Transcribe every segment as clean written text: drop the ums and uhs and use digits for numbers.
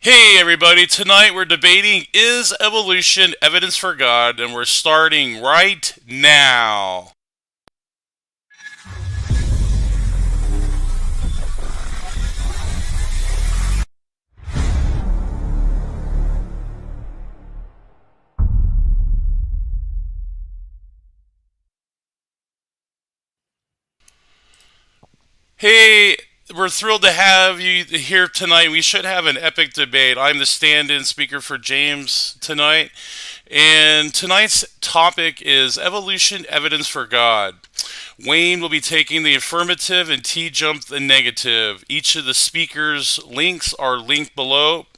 Hey everybody, tonight we're debating is evolution evidence for God, and we're starting right now. Hey, we're thrilled to have you here tonight. We should have an epic debate. I'm the stand-in speaker for James tonight, and tonight's topic is evolution evidence for God. Wayne will be taking the affirmative and TJump the negative. Each of the speakers' links are linked below,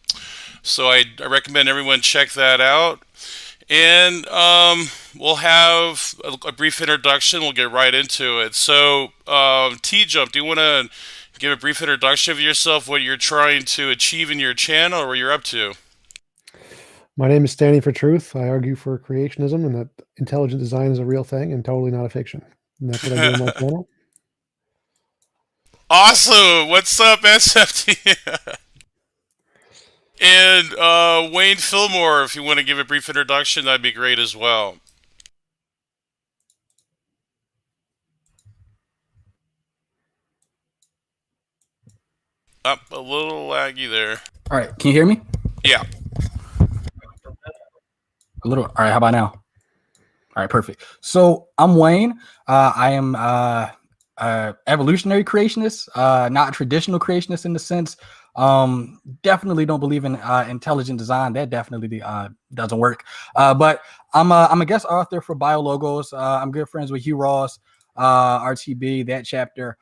so I recommend everyone check that out. And we'll have a brief introduction. We'll get right into it. So, TJump, do you want to give a brief introduction of yourself, what you're trying to achieve in your channel, or what you're up to? My name is Standing for Truth. I argue for creationism and that intelligent design is a real thing and totally not a fiction. And that's what I do on my channel. Awesome. What's up, SFT? And Wayne Philmore, if you want to give a brief introduction, that'd be great as well. Up a little laggy there. All right, can you hear me? Yeah. A little. All right, how about now? All right, perfect. So I'm Wayne. I am evolutionary creationist, not a traditional creationist in the sense. Definitely don't believe in intelligent design. That definitely doesn't work. But I'm a guest author for BioLogos. I'm good friends with Hugh Ross, RTB, that chapter.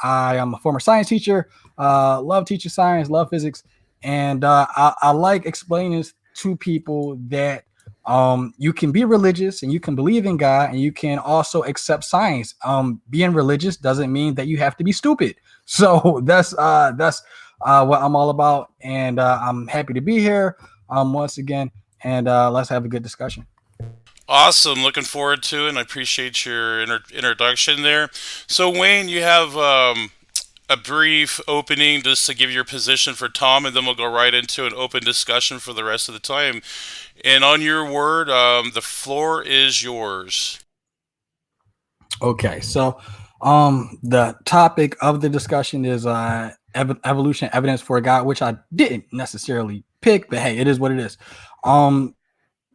I am a former science teacher. Love teaching science, love physics, and I like explaining to people that you can be religious and you can believe in God and you can also accept science. Being religious doesn't mean that you have to be stupid. So that's what I'm all about, and I'm happy to be here once again, and let's have a good discussion. Awesome. Looking forward to it, and I appreciate your introduction there. So, Wayne, you have a brief opening just to give your position for Tom, and then we'll go right into an open discussion for the rest of the time. And on your word, the floor is yours. Okay, so the topic of the discussion is evolution evidence for God, which I didn't necessarily pick, but hey, it is what it is.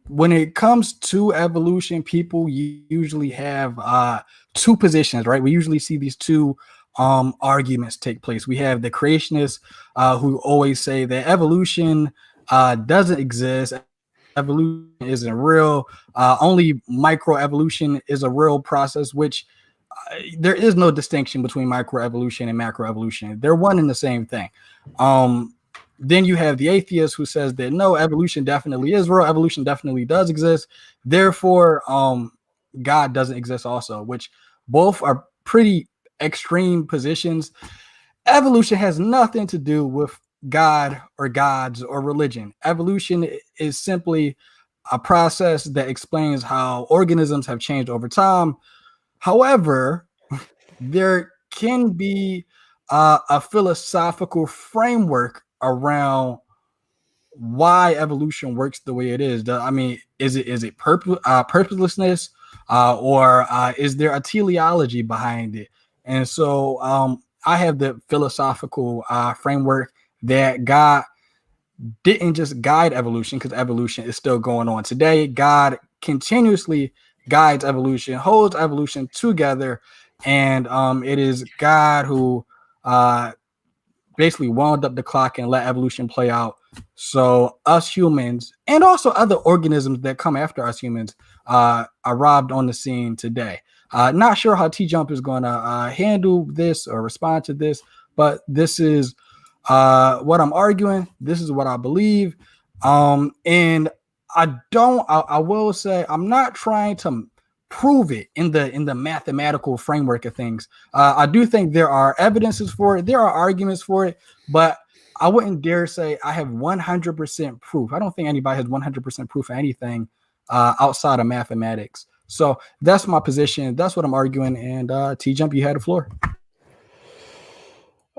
When it comes to evolution, people usually have two positions, right? We usually see these two arguments take place. We have the creationists who always say that evolution doesn't exist. Evolution isn't real. Only microevolution is a real process, which there is no distinction between microevolution and macroevolution. They're one and the same thing. Then you have the atheist who says that no, evolution definitely is real. Evolution definitely does exist. Therefore, God doesn't exist also, which both are pretty extreme positions. Evolution has nothing to do with God or gods or religion. Evolution is simply a process that explains how organisms have changed over time. However, there can be a philosophical framework around why evolution works the way it is. I mean, is it purposelessness, or is there a teleology behind it? And so I have the philosophical framework that God didn't just guide evolution, because evolution is still going on today. God continuously guides evolution, holds evolution together, and it is God who basically wound up the clock and let evolution play out. So us humans and also other organisms that come after us humans arrived on the scene today. Not sure how TJump is going to handle this or respond to this, but this is what I'm arguing. This is what I believe. And I will say I'm not trying to prove it in the mathematical framework of things. I do think there are evidences for it. There are arguments for it, but I wouldn't dare say I have 100% proof. I don't think anybody has 100% proof of anything outside of mathematics. So that's my position. That's what I'm arguing. And T-Jump, you had the floor.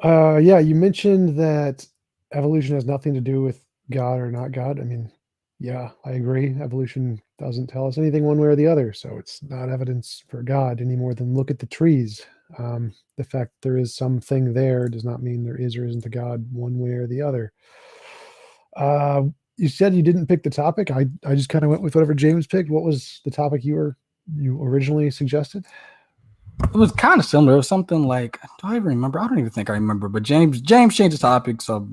Yeah, you mentioned that evolution has nothing to do with God or not God. I mean, yeah, I agree. Evolution doesn't tell us anything one way or the other, so it's not evidence for God any more than look at the trees. The fact there is something there does not mean there is or isn't a God one way or the other. You said you didn't pick the topic. I just kind of went with whatever James picked. What was the topic you originally suggested? It was kind of similar. It was something like, do I even remember? I don't even think I remember. But James changed the topic, so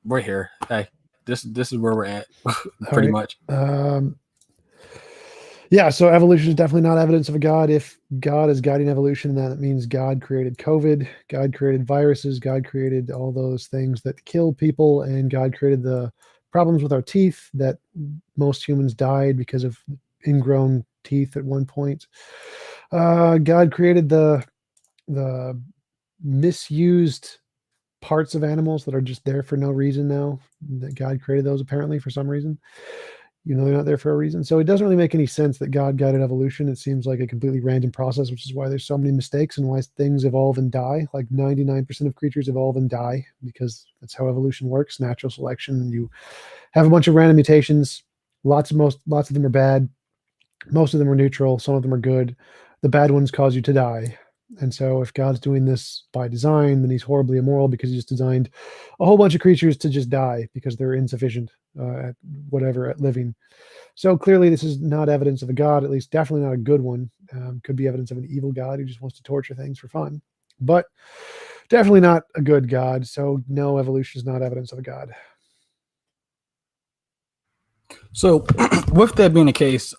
we're here. Hey, this is where we're at, pretty much. Yeah, so evolution is definitely not evidence of a God. If God is guiding evolution, then it means God created COVID, God created viruses, God created all those things that kill people, and God created the problems with our teeth that most humans died because of ingrown teeth at one point. God created the misused parts of animals that are just there for no reason now. That God created those apparently for some reason. They're not there for a reason. So it doesn't really make any sense that God guided evolution. It seems like a completely random process, which is why there's so many mistakes and why things evolve and die. Like 99% of creatures evolve and die because that's how evolution works. Natural selection. You have a bunch of random mutations. Lots of them are bad. Most of them are neutral. Some of them are good. The bad ones cause you to die. And so if God's doing this by design, then he's horribly immoral because he just designed a whole bunch of creatures to just die because they're insufficient at living. So clearly this is not evidence of a God, at least definitely not a good one. Could be evidence of an evil God who just wants to torture things for fun, but definitely not a good God. So no, evolution is not evidence of a God. So with that being the case,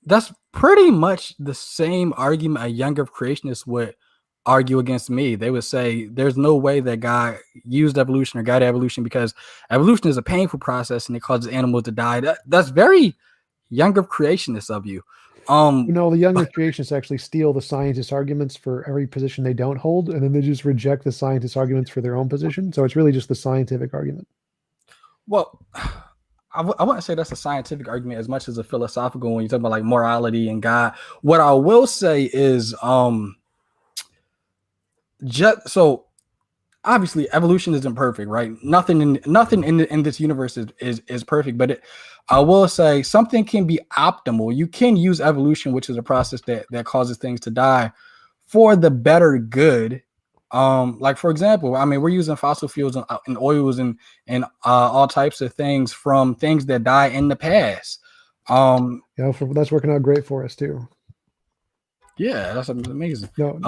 that's pretty much the same argument a younger creationist would argue against me. They would say there's no way that God used evolution or guided evolution because evolution is a painful process and it causes animals to die. That's very younger creationist of you. The younger creationists actually steal the scientist arguments for every position they don't hold, and then they just reject the scientist arguments for their own position. So it's really just the scientific argument. Well, I wouldn't say that's a scientific argument as much as a philosophical when you talk about like morality and God. What I will say is, so obviously evolution isn't perfect, right? Nothing in this universe is perfect, but I will say something can be optimal. You can use evolution, which is a process that causes things to die, for the better good. Like for example, I mean, we're using fossil fuels and oils and all types of things from things that die in the past. That's working out great for us too. Yeah, that's amazing. No,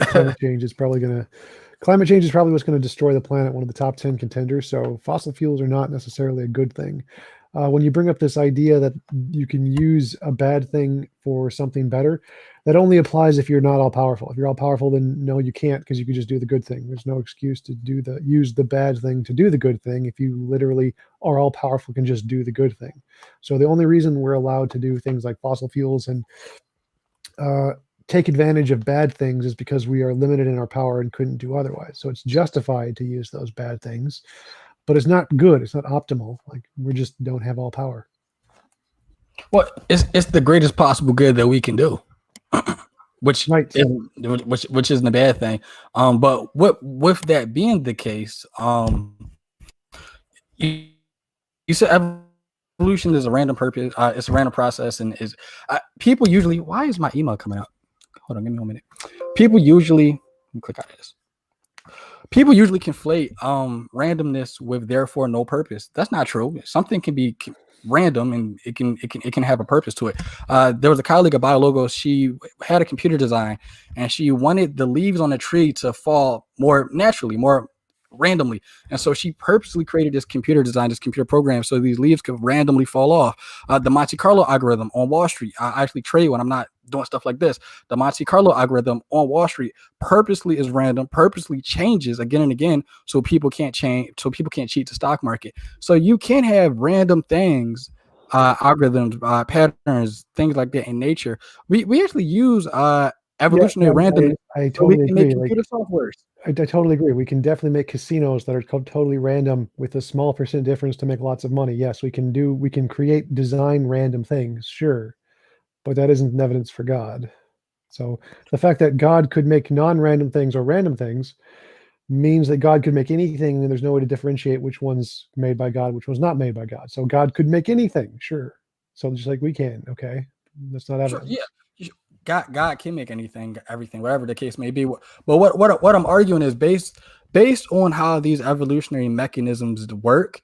climate change is probably what's going to destroy the planet. One of the top 10 contenders. So fossil fuels are not necessarily a good thing. When you bring up this idea that you can use a bad thing for something better, that only applies if you're not all powerful. If you're all powerful, then no, you can't, because you can just do the good thing. There's no excuse to use the bad thing to do the good thing. If you literally are all powerful, can just do the good thing. So the only reason we're allowed to do things like fossil fuels and take advantage of bad things is because we are limited in our power and couldn't do otherwise. So it's justified to use those bad things, but it's not good. It's not optimal. Like we just don't have all power. Well, it's the greatest possible good that we can do, which isn't a bad thing. But with that being the case, you said evolution is a random purpose. It's a random process, and people usually. Why is my email coming up? Hold on, give me 1 minute. People usually click out of this. People usually conflate randomness with therefore no purpose. That's not true. Something can be random and it can have a purpose to it. There was a colleague of Biologos. She had a computer design and she wanted the leaves on the tree to fall more naturally, more randomly, and so she purposely created this computer design, this computer program, so these leaves could randomly fall off. The Monte Carlo algorithm on Wall Street, I actually trade when I'm not doing stuff like this. The Monte Carlo algorithm on Wall Street purposely is random, purposely changes again and again, so people can't cheat the stock market. So you can have random things, algorithms, patterns, things like that in nature. We actually use evolutionary randomness. I totally agree. Computer softwares. I totally agree. We can definitely make casinos that are totally random with a small percent difference to make lots of money. Yes, we can create design random things, sure, but that isn't an evidence for God. So the fact that God could make non-random things or random things means that God could make anything, and there's no way to differentiate which one's made by God, which one's not made by God. So God could make anything, sure. So just like we can, okay, that's not evidence. Sure, yeah. God can make anything, everything, whatever the case may be. But what I'm arguing is based on how these evolutionary mechanisms work.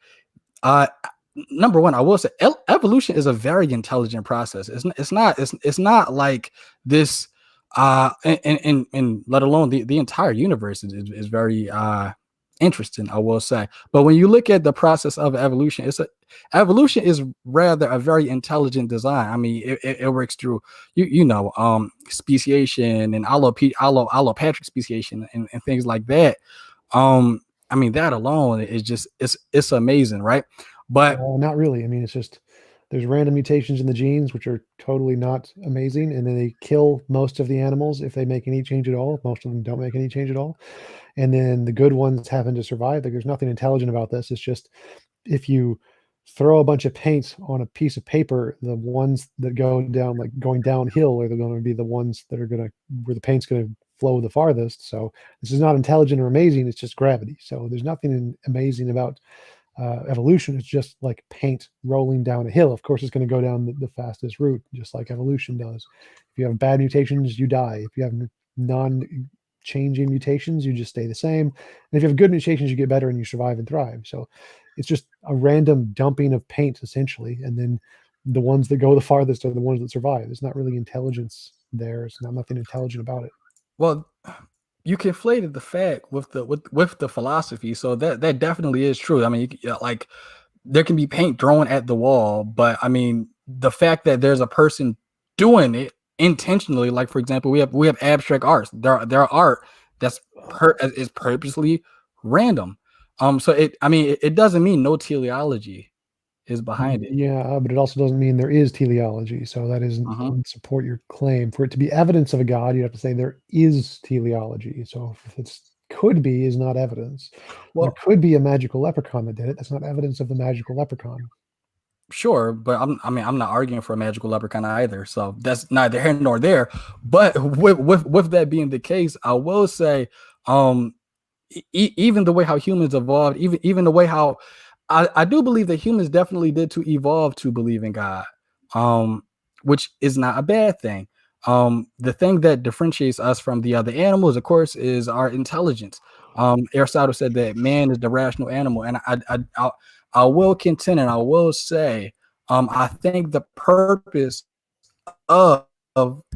Number one, I will say evolution is a very intelligent process. It's not like this. And let alone the entire universe is very interesting, I will say. But when you look at the process of evolution, evolution is rather a very intelligent design. I mean, it works through speciation and allopathic speciation and things like that. I mean, that alone is just it's amazing, right? But not really. I mean, it's just there's random mutations in the genes which are totally not amazing, and then they kill most of the animals if they make any change at all. Most of them don't make any change at all, and then the good ones happen to survive. Like, there's nothing intelligent about this. It's just if you throw a bunch of paint on a piece of paper, the ones that go down, like going downhill, are going to be the ones that are going to where the paint's going to flow the farthest. So this is not intelligent or amazing. It's just gravity. So there's nothing amazing about evolution. It's just like paint rolling down a hill. Of course, it's going to go down the fastest route, just like evolution does. If you have bad mutations, you die. If you have non-changing mutations, you just stay the same. And if you have good mutations, you get better and you survive and thrive. So it's just a random dumping of paint, essentially. And then the ones that go the farthest are the ones that survive. There's not really intelligence there. It's nothing intelligent about it. Well, you conflated the fact with the philosophy, so that definitely is true. I mean, like there can be paint thrown at the wall, but I mean, the fact that there's a person doing it intentionally, like for example, we have abstract arts. There are art that's is purposely random. So it doesn't mean no teleology is behind it. Yeah, but it also doesn't mean there is teleology. So that doesn't support your claim. For it to be evidence of a God, you have to say there is teleology. So if it could be is not evidence. Well, there could be a magical leprechaun that did it. That's not evidence of the magical leprechaun. Sure, but I'm not arguing for a magical leprechaun either. So that's neither here nor there. But with that being the case, I will say, even the way how humans evolved, even the way how I do believe that humans definitely did to evolve to believe in God, which is not a bad thing. The thing that differentiates us from the other animals, of course, is our intelligence. Aristotle said that man is the rational animal, and I will contend and I will say, I think the purpose of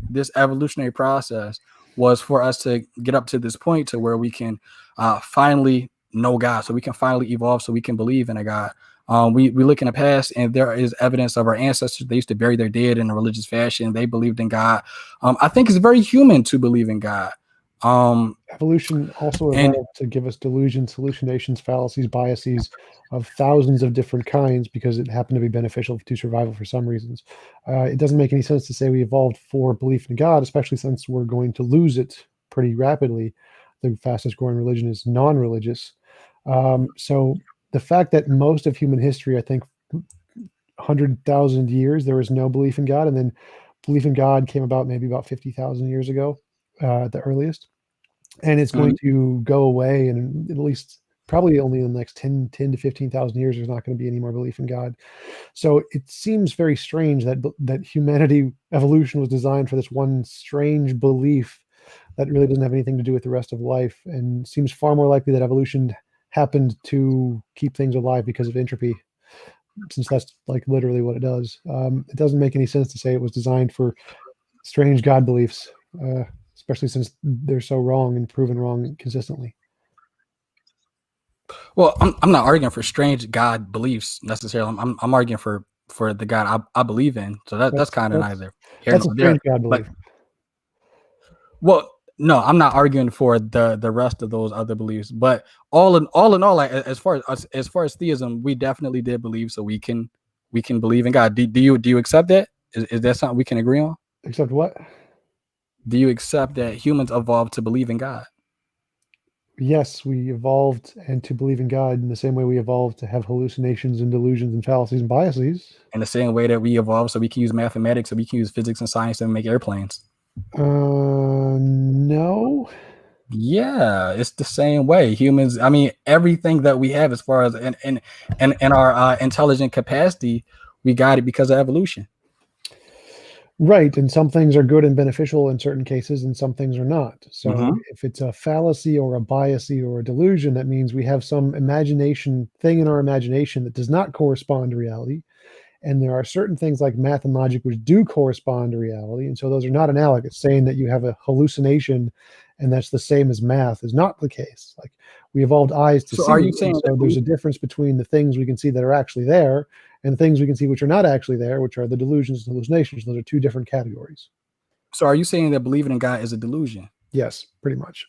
this evolutionary process was for us to get up to this point to where we can finally know God, so we can finally evolve, so we can believe in a God. We look in the past, and there is evidence of our ancestors. They used to bury their dead in a religious fashion. They believed in God. I think it's very human to believe in God. Evolution also evolved to give us delusions, hallucinations, fallacies, biases of thousands of different kinds because it happened to be beneficial to survival for some reasons. It doesn't make any sense to say we evolved for belief in God, especially since we're going to lose it pretty rapidly. The fastest growing religion is non-religious. So the fact that most of human history, I think 100,000 years, there was no belief in God, and then belief in God came about maybe about 50,000 years ago at the earliest, and it's going to go away, and at least probably only in the next 10 to 15,000 years there's not going to be any more belief in God. So it seems very strange that humanity evolution was designed for this one strange belief that really doesn't have anything to do with the rest of life, and seems far more likely that evolution happened to keep things alive because of entropy, since that's like literally what it does. It doesn't make any sense to say it was designed for strange God beliefs, especially since they're so wrong and proven wrong consistently. Well, I'm not arguing for strange God beliefs necessarily. I'm arguing for the God I believe in. So that's kind of neither here nor there. Strange God belief. Well, no, I'm not arguing for the rest of those other beliefs, but all in all, like, as far as theism, we definitely did believe, so we can believe in God. Do you accept that? Is that something we can agree on? Accept what? Do you accept that humans evolved to believe in God? Yes, we evolved and to believe in God in the same way we evolved to have hallucinations and delusions and fallacies and biases. In the same way that we evolved so we can use mathematics, so we can use physics and science and make airplanes. No. Yeah, it's the same way. Humans, I mean, everything that we have as far as in our intelligent capacity, we got it because of evolution. Right, and some things are good and beneficial in certain cases, and some things are not. So Mhm. if it's a fallacy or a biasy or a delusion, that means we have some imagination thing in our imagination that does not correspond to reality. And there are certain things like math and logic which do correspond to reality, and so those are not analogous. Saying that you have a hallucination and that's the same as math is not the case. Like, we evolved eyes to So are you see, saying and that so there's a difference between the things we can see that are actually there and the things we can see which are not actually there, which are the delusions and hallucinations. Those are two different categories. so are you saying that believing in God is a delusion? Yes, pretty much.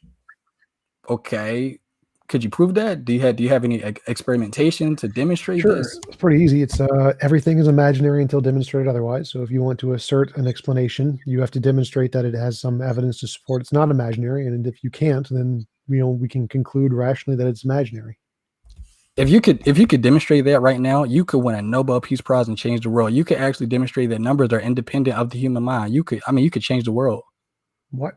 Okay. Could you prove that? Do you have any experimentation to demonstrate Sure, this? it's pretty easy. It's everything is imaginary until demonstrated otherwise. So if you want to assert an explanation, you have to demonstrate that it has some evidence to support it's not imaginary. And if you can't, then we can conclude rationally that it's imaginary. If you could demonstrate that right now, you could win a Nobel Peace Prize and change the world. You could actually demonstrate that numbers are independent of the human mind. You could change the world. What?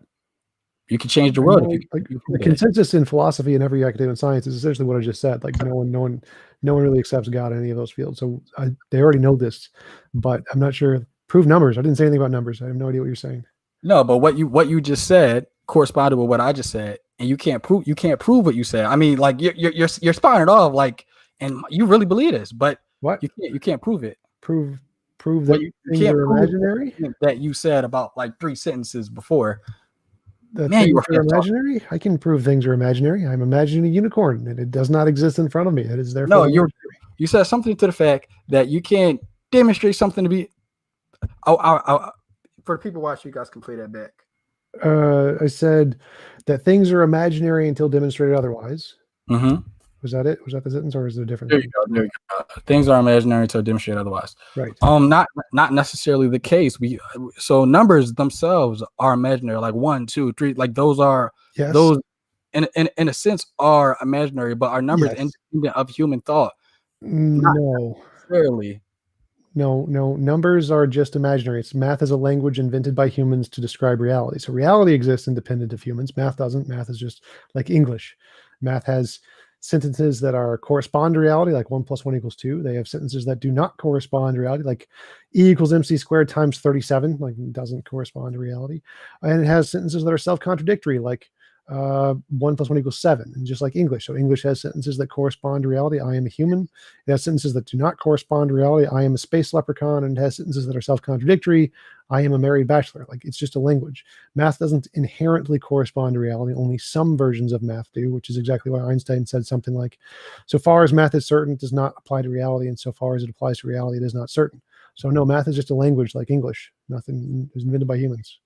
You could change the I world if know, you like, could the prove that. consensus in philosophy and every academic science is essentially what I just said. Like, no one really accepts God in any of those fields. So they already know this, but I'm not sure. Prove numbers. I didn't say anything about numbers. I have no idea what you're saying. No, but what you just said corresponded with what I just said, and you can't prove what you said. I mean, like you're spouting it off, like, and you really believe this, but What? you can't prove it. Prove Well, that you things can't are prove imaginary? that you said about like 3 sentences before. That Man, you things were are fast talking. imaginary? I can prove things are imaginary. I'm imagining a unicorn, and it does not exist in front of me. It is therefore No, imaginary. you said something to the fact that you can't demonstrate something to be. For the people watching, you guys can play that back. I said that things are imaginary until demonstrated otherwise. Mm-hmm. Was that it? Was that the sentence, or is it a different There you thing? go. There you go. Things are imaginary until demonstrated otherwise. Right. Not necessarily the case. So numbers themselves are imaginary, like 1, 2, 3. Like those are Yes. those in a sense are imaginary, but are numbers Yes. independent of human thought? Not No. necessarily. No. Numbers are just imaginary. It's math is a language invented by humans to describe reality. So reality exists independent of humans. Math doesn't. Math is just like English. Math has sentences that are correspond to reality, like 1 + 1 = 2. They have sentences that do not correspond to reality, like E = mc² times 37, like it doesn't correspond to reality. And it has sentences that are self-contradictory, like 1 + 1 = 7, and just like English. So English has sentences that correspond to reality. I am a human. It has sentences that do not correspond to reality. I am a space leprechaun. And it has sentences that are self-contradictory. I am a married bachelor. Like, it's just a language. Math doesn't inherently correspond to reality. Only some versions of math do, which is exactly why Einstein said something like, so far as math is certain, it does not apply to reality. And so far as it applies to reality, it is not certain. So no, math is just a language like English. Nothing is invented by humans.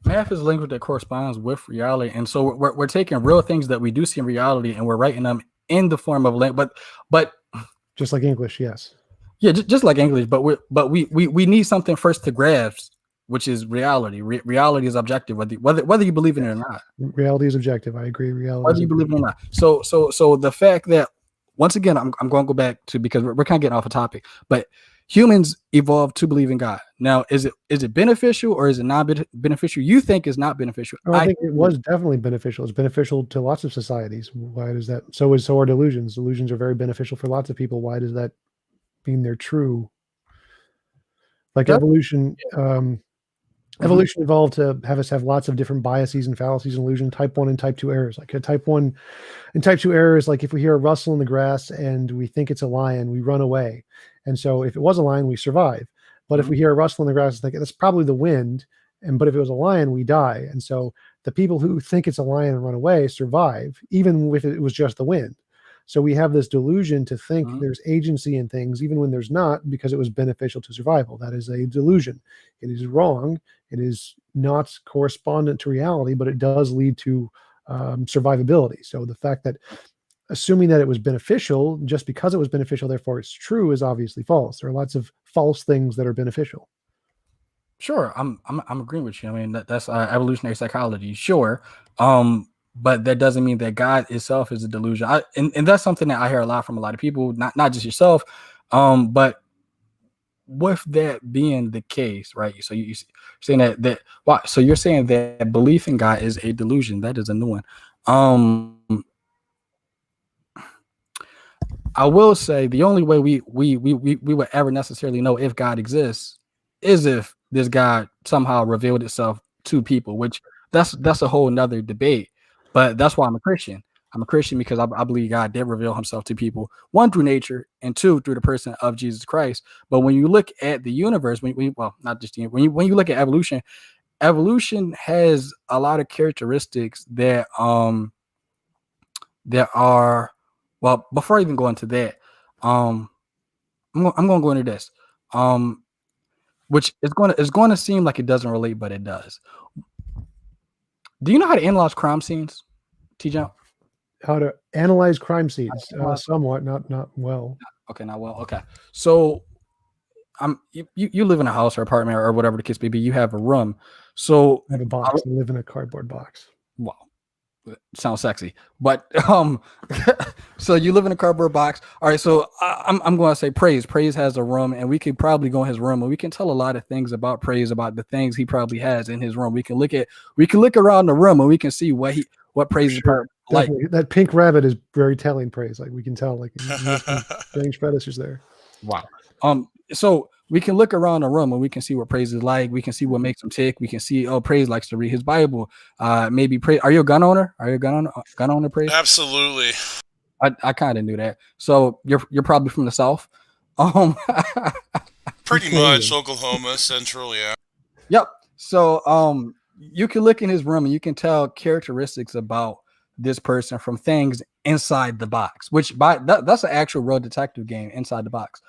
Math is a language that corresponds with reality, and so we're taking real things that we do see in reality, and we're writing them in the form of language. But just like English, yes. Yeah, just like English, but we need something first to grasp, which is reality. Reality is objective, whether you believe in it or not. Reality is objective. I agree. Reality. Whether you believe it or not. So the fact that, once again, I'm going to go back to, because we're kind of getting off a topic, but humans evolved to believe in God. Now, is it beneficial or is it not beneficial? You think it's not beneficial. Oh, I think it was definitely beneficial. It's beneficial to lots of societies. Why does that? So are delusions. Delusions are very beneficial for lots of people. Why does that mean they're true? Like evolution, evolution evolved to have us have lots of different biases and fallacies and illusion, type 1 and type 2 errors. Like a type 1 and type 2 errors, like if we hear a rustle in the grass and we think it's a lion, we run away. And so if it was a lion, we survive. But if we hear a rustle in the grass, it's like, that's probably the wind. But if it was a lion, we die. And so the people who think it's a lion and run away survive, even if it was just the wind. So we have this delusion to think there's agency in things, even when there's not, because it was beneficial to survival. That is a delusion. It is wrong. It is not correspondent to reality, but it does lead to survivability. So the fact that assuming that it was beneficial, just because it was beneficial, therefore it's true, is obviously false. There are lots of false things that are beneficial. Sure, I'm agreeing with you. I mean, that's evolutionary psychology. Sure, but that doesn't mean that God itself is a delusion. And that's something that I hear a lot from a lot of people, not just yourself, but with that being the case, right? So you're saying that why? So you're saying that belief in God is a delusion. That is a new one. I will say the only way we would ever necessarily know if God exists is if this God somehow revealed itself to people, which that's a whole nother debate. But that's why I'm a Christian. I'm a Christian because I believe God did reveal himself to people, one through nature and two through the person of Jesus Christ. But when you look at the universe, well, not just the, when you look at evolution has a lot of characteristics that are, well, before I even go into that, I'm going to go into this, which is going to seem like it doesn't relate, but it does. Do you know how to analyze crime scenes, TJump? How to analyze crime scenes? Somewhat, not well. Okay, not well. Okay, so you live in a house or apartment or whatever the case may be. You have a room, so I have a box. I live in a cardboard box. Wow. Sounds sexy, but so you live in a cardboard box. All right, so I'm going to say Praise has a room, and we could probably go in his room and we can tell a lot of things about Praise, about the things he probably has in his room. We can look around the room and we can see what Praise is like. That pink rabbit is very telling. Praise, like we can tell, like strange fetishes there. Wow. So we can look around the room and we can see what Praise is like. We can see what makes him tick. We can see, Praise likes to read his Bible. Maybe Praise. Are you a gun owner? Are you a gun owner, Praise? Absolutely. I kind of knew that. So you're probably from the South. Pretty much Oklahoma Central, yeah. Yep. So you can look in his room and you can tell characteristics about this person from things inside the box, which that's an actual real detective game, inside the box.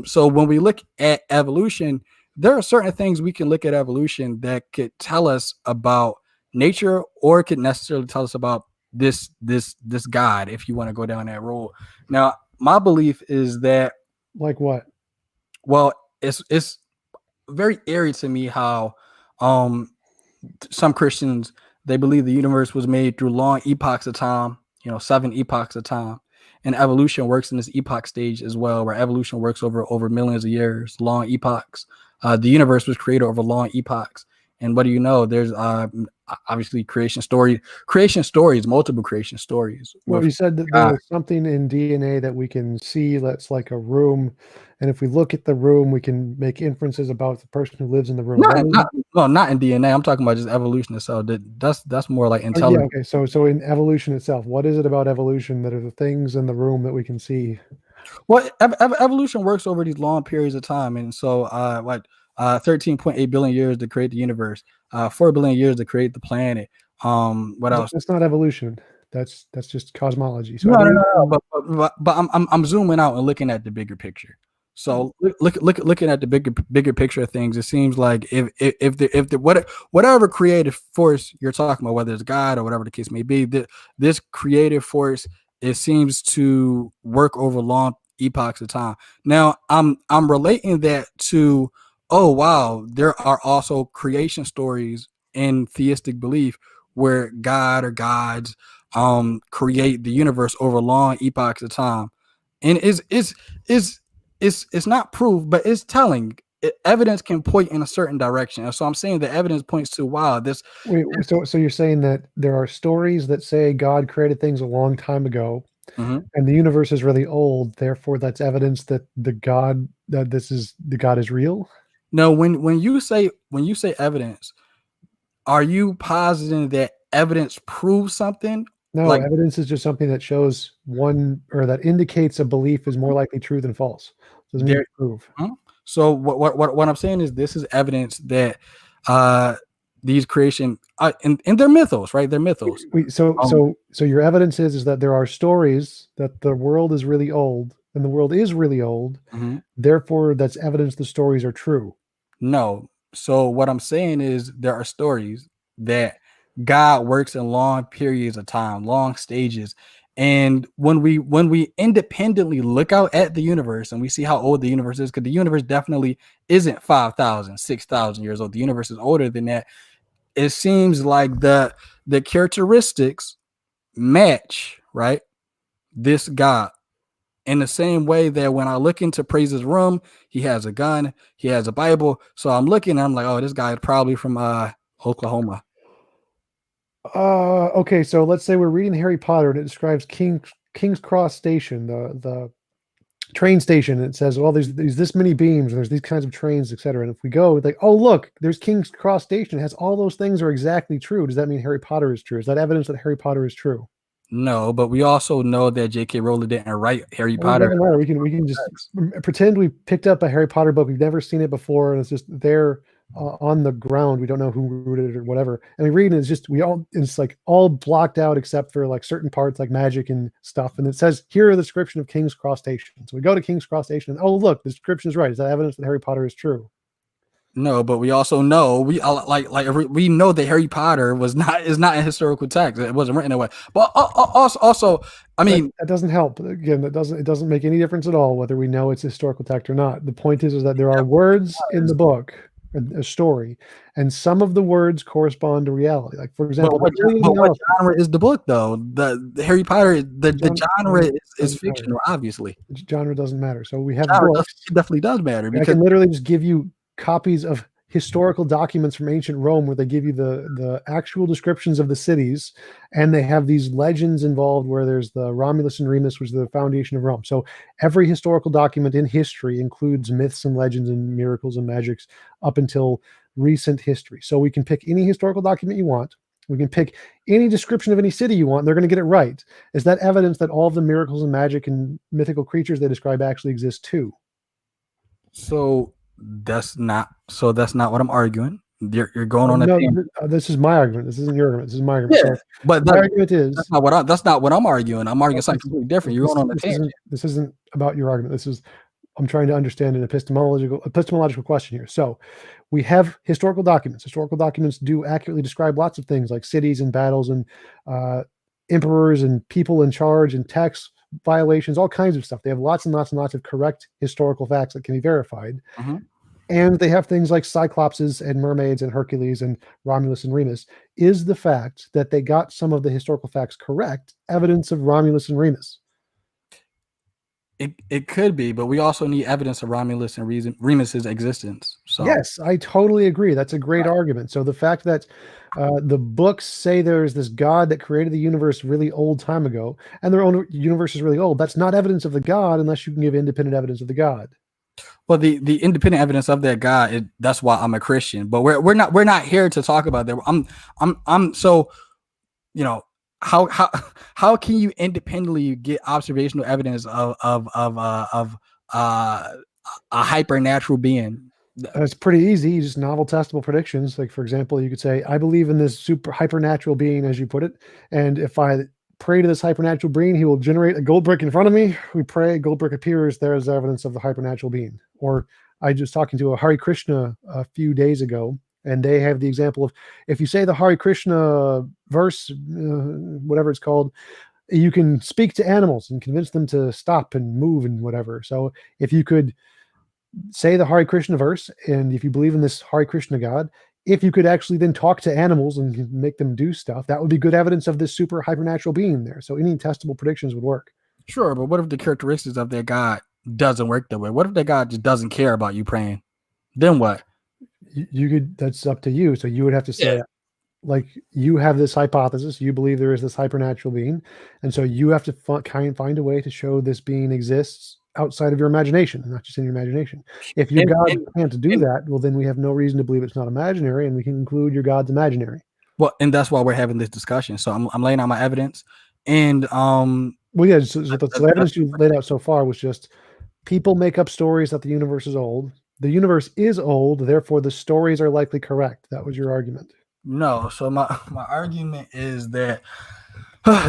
So when we look at evolution, there are certain things we can look at evolution that could tell us about nature, or it could necessarily tell us about this God, if you want to go down that road. Now, my belief is that, like what? Well, it's very eerie to me how some Christians, they believe the universe was made through long epochs of time, 7 epochs of time. And evolution works in this epoch stage as well, where evolution works over millions of years, long epochs. The universe was created over long epochs. And what do you know? There's obviously creation stories, multiple creation stories. Well, you said that there's something in DNA that we can see that's like a room. And if we look at the room, we can make inferences about the person who lives in the room. Not in DNA. I'm talking about just evolution itself. That's more like intelligence. Yeah, okay. So in evolution itself, what is it about evolution that are the things in the room that we can see? Well, evolution works over these long periods of time. And so 13.8 billion years to create the universe, 4 billion years to create the planet. What else? That's not evolution. That's just cosmology. So no. But I'm zooming out and looking at the bigger picture. So looking at the bigger picture of things, it seems like if whatever creative force you're talking about, whether it's God or whatever the case may be, this creative force, it seems to work over long epochs of time. Now I'm relating that to, oh wow, there are also creation stories in theistic belief where God or gods create the universe over long epochs of time, and it's not proof, but it's telling. Evidence can point in a certain direction, and so I'm saying the evidence points to, wow, this. Wait, so you're saying that there are stories that say God created things a long time ago, and the universe is really old. Therefore, that's evidence that the God is real. No, when you say evidence, are you positing that evidence proves something? No, evidence is just something that shows one, or that indicates a belief is more likely true than false. Doesn't mean prove. So what I'm saying is, this is evidence that these creation and they're mythos, right? They're mythos. So your evidence is that there are stories that the world is really old, and the world is really old. Therefore, that's evidence the stories are true. No. So what I'm saying is, there are stories that God works in long periods of time, long stages. And when we independently look out at the universe and we see how old the universe is, because the universe definitely isn't 5,000, 6,000 years old. The universe is older than that. It seems like the characteristics match, right, this God. in the same way that when I look into Praise's room, he has a gun, he has a Bible. So I'm looking and I'm like, oh, this guy is probably from Oklahoma. Okay, so let's say we're reading Harry Potter and it describes King's Cross Station, the train station, and it says, well, there's this many beams, and there's these kinds of trains, etc. And if we go, like, oh, look, there's King's Cross Station. It has all those things are exactly true. Does that mean Harry Potter is true? Is that evidence that Harry Potter is true? No, but we also know that J.K. Rowling didn't write Harry Well, Potter. we can just pretend we picked up a Harry Potter book. We've never seen it before, and it's just there on the ground. We don't know who wrote it or whatever. And we read it, it's like all blocked out except for like certain parts like magic and stuff. And it says, here are the description of King's Cross Station. So we go to King's Cross Station and, oh, look, the description is right. Is that evidence that Harry Potter is true? No, but we also know we know that Harry Potter is not a historical text. It wasn't written that way. But also, I mean, that doesn't help. Again, it doesn't make any difference at all whether we know it's a historical text or not. The point is that there are words in the book, a story, and some of the words correspond to reality. Like, for example, what genre is the book though? The Harry Potter, the genre is fictional, obviously. Genre doesn't matter. So we have books. It definitely does matter. I can literally just give you copies of historical documents from ancient Rome where they give you the actual descriptions of the cities, and they have these legends involved where there's the Romulus and Remus, which is the foundation of Rome. So every historical document in history includes myths and legends and miracles and magics up until recent history. So we can pick any historical document you want. We can pick any description of any city you want, and they're going to get it right. Is that evidence that all of the miracles and magic and mythical creatures they describe actually exist too? So that's not what I'm arguing. You're going on a this is my argument. This isn't your argument. This is my argument. Yeah, so but my argument is that's not what I'm arguing. I'm arguing something completely different. You're going on a tangent. This isn't about your argument. I'm trying to understand an epistemological question here. So we have historical documents. Historical documents do accurately describe lots of things like cities and battles and emperors and people in charge and tax violations, all kinds of stuff. They have lots and lots and lots of correct historical facts that can be verified. Mm-hmm. And they have things like Cyclopses and mermaids and Hercules and Romulus and Remus. Is the fact that they got some of the historical facts correct evidence of Romulus and Remus? It could be, but we also need evidence of Romulus and Remus's existence. So yes, I totally agree. That's a great argument. So the fact that the books say there's this God that created the universe really old time ago, and their own universe is really old, that's not evidence of the God unless you can give independent evidence of the God. Well, the independent evidence of that God, that's why I'm a Christian. But we're not here to talk about that. I'm so, you know, how can you independently get observational evidence of a hypernatural being? It's pretty easy. You just novel testable predictions. Like, for example, you could say, I believe in this super hypernatural being, as you put it, and if I pray to this hypernatural being, he will generate a gold brick in front of me. We pray, gold brick appears. There's evidence of the hypernatural being. Or I was talking to a Hare Krishna a few days ago, and they have the example of, if you say the Hare Krishna verse, whatever it's called, you can speak to animals and convince them to stop and move and whatever. So if you could say the Hare Krishna verse, and if you believe in this Hare Krishna God, if you could actually then talk to animals and make them do stuff, that would be good evidence of this super hypernatural being there. So any testable predictions would work. Sure, but what if the characteristics of that God doesn't work that way? What if that God just doesn't care about you praying? Then what? You could, that's up to you. So you would have to say, like, you have this hypothesis, you believe there is this hypernatural being, and so you have to find a way to show this being exists outside of your imagination, not just in your imagination. If your God can't do that, well, then we have no reason to believe it's not imaginary, and we can conclude your God's imaginary. Well, and that's why we're having this discussion. So I'm laying out my evidence, and well, yeah. So the evidence you laid out so far was just people make up stories that the universe is old. The universe is old, therefore the stories are likely correct. That was your argument. No. So my argument is that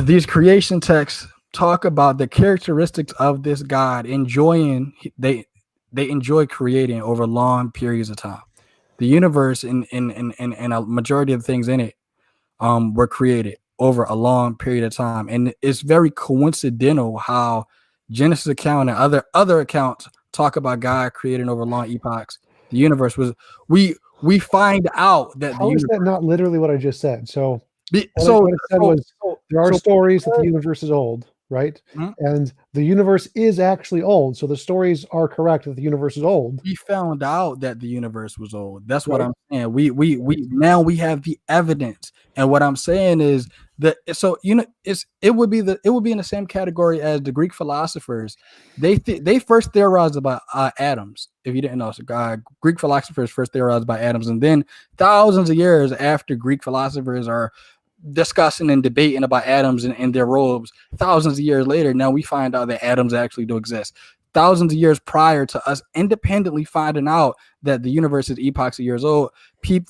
these creation texts talk about the characteristics of this God they enjoy creating over long periods of time. The universe and a majority of the things in it were created over a long period of time. And it's very coincidental how Genesis account and other accounts talk about God creating over long epochs. The universe was we find out that how is that not literally what I just said? So what I said was there are stories that the universe is old. right? Mhm. And the universe is actually old. So the stories are correct that the universe is old. We found out that the universe was old. That's what Right. I'm saying. We now we have the evidence. And what I'm saying is that, so it would be in the same category as the Greek philosophers. They first theorized about atoms. If you didn't know, so Greek philosophers first theorized about atoms, and then thousands of years after Greek philosophers are discussing and debating about atoms in their robes, thousands of years later, now we find out that atoms actually do exist. Thousands of years prior to us independently finding out that the universe is epochs of years old,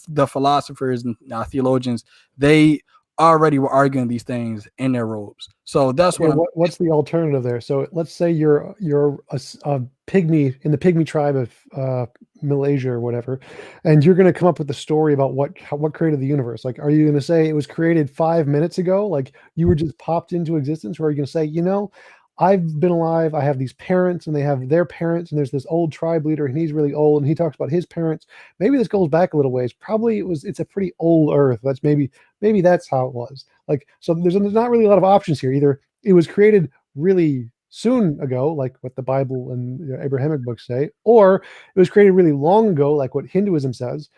the philosophers and theologians, they already were arguing these things in their robes. So that's Okay, what's the alternative there? So let's say you're a pygmy in the pygmy tribe of Malaysia or whatever, and you're going to come up with a story about what created the universe. Like, are you going to say it was created 5 minutes ago? Like you were just popped into existence? Or are you going to say, I've been alive. I have these parents and they have their parents. And there's this old tribe leader and he's really old. And he talks about his parents. Maybe this goes back a little ways. Probably it's a pretty old earth. That's maybe that's how it was. Like, so there's not really a lot of options here. Either it was created really soon ago, like what the Bible and Abrahamic books say, or it was created really long ago, like what Hinduism says.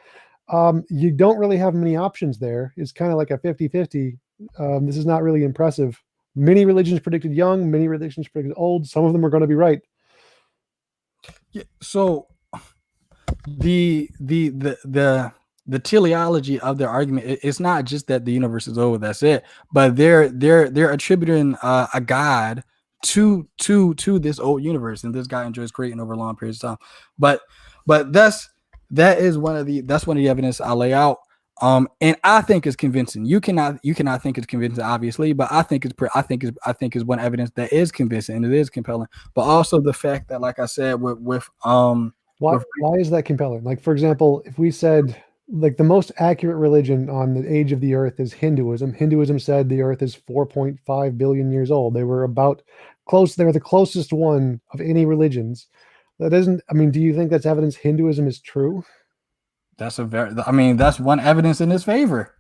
You don't really have many options there. It's kind of like a 50-50. This is not really impressive. Many religions predicted young, many religions predicted old. Some of them are going to be right. Yeah, so the teleology of their argument, it's not just that the universe is old, that's it, but they're attributing a god to this old universe, and this guy enjoys creating over long periods of time. But that is one of the evidence I lay out. And I think it's convincing. You cannot think it's convincing, obviously, but I think it's one evidence that is convincing and it is compelling. But also the fact that, like I said, why is that compelling? Like, for example, if we said like the most accurate religion on the age of the earth is Hinduism. Hinduism said the earth is 4.5 billion years old. They were about close. They were the closest one of any religions. That isn't. I mean, do you think that's evidence Hinduism is true? That's one evidence in his favor.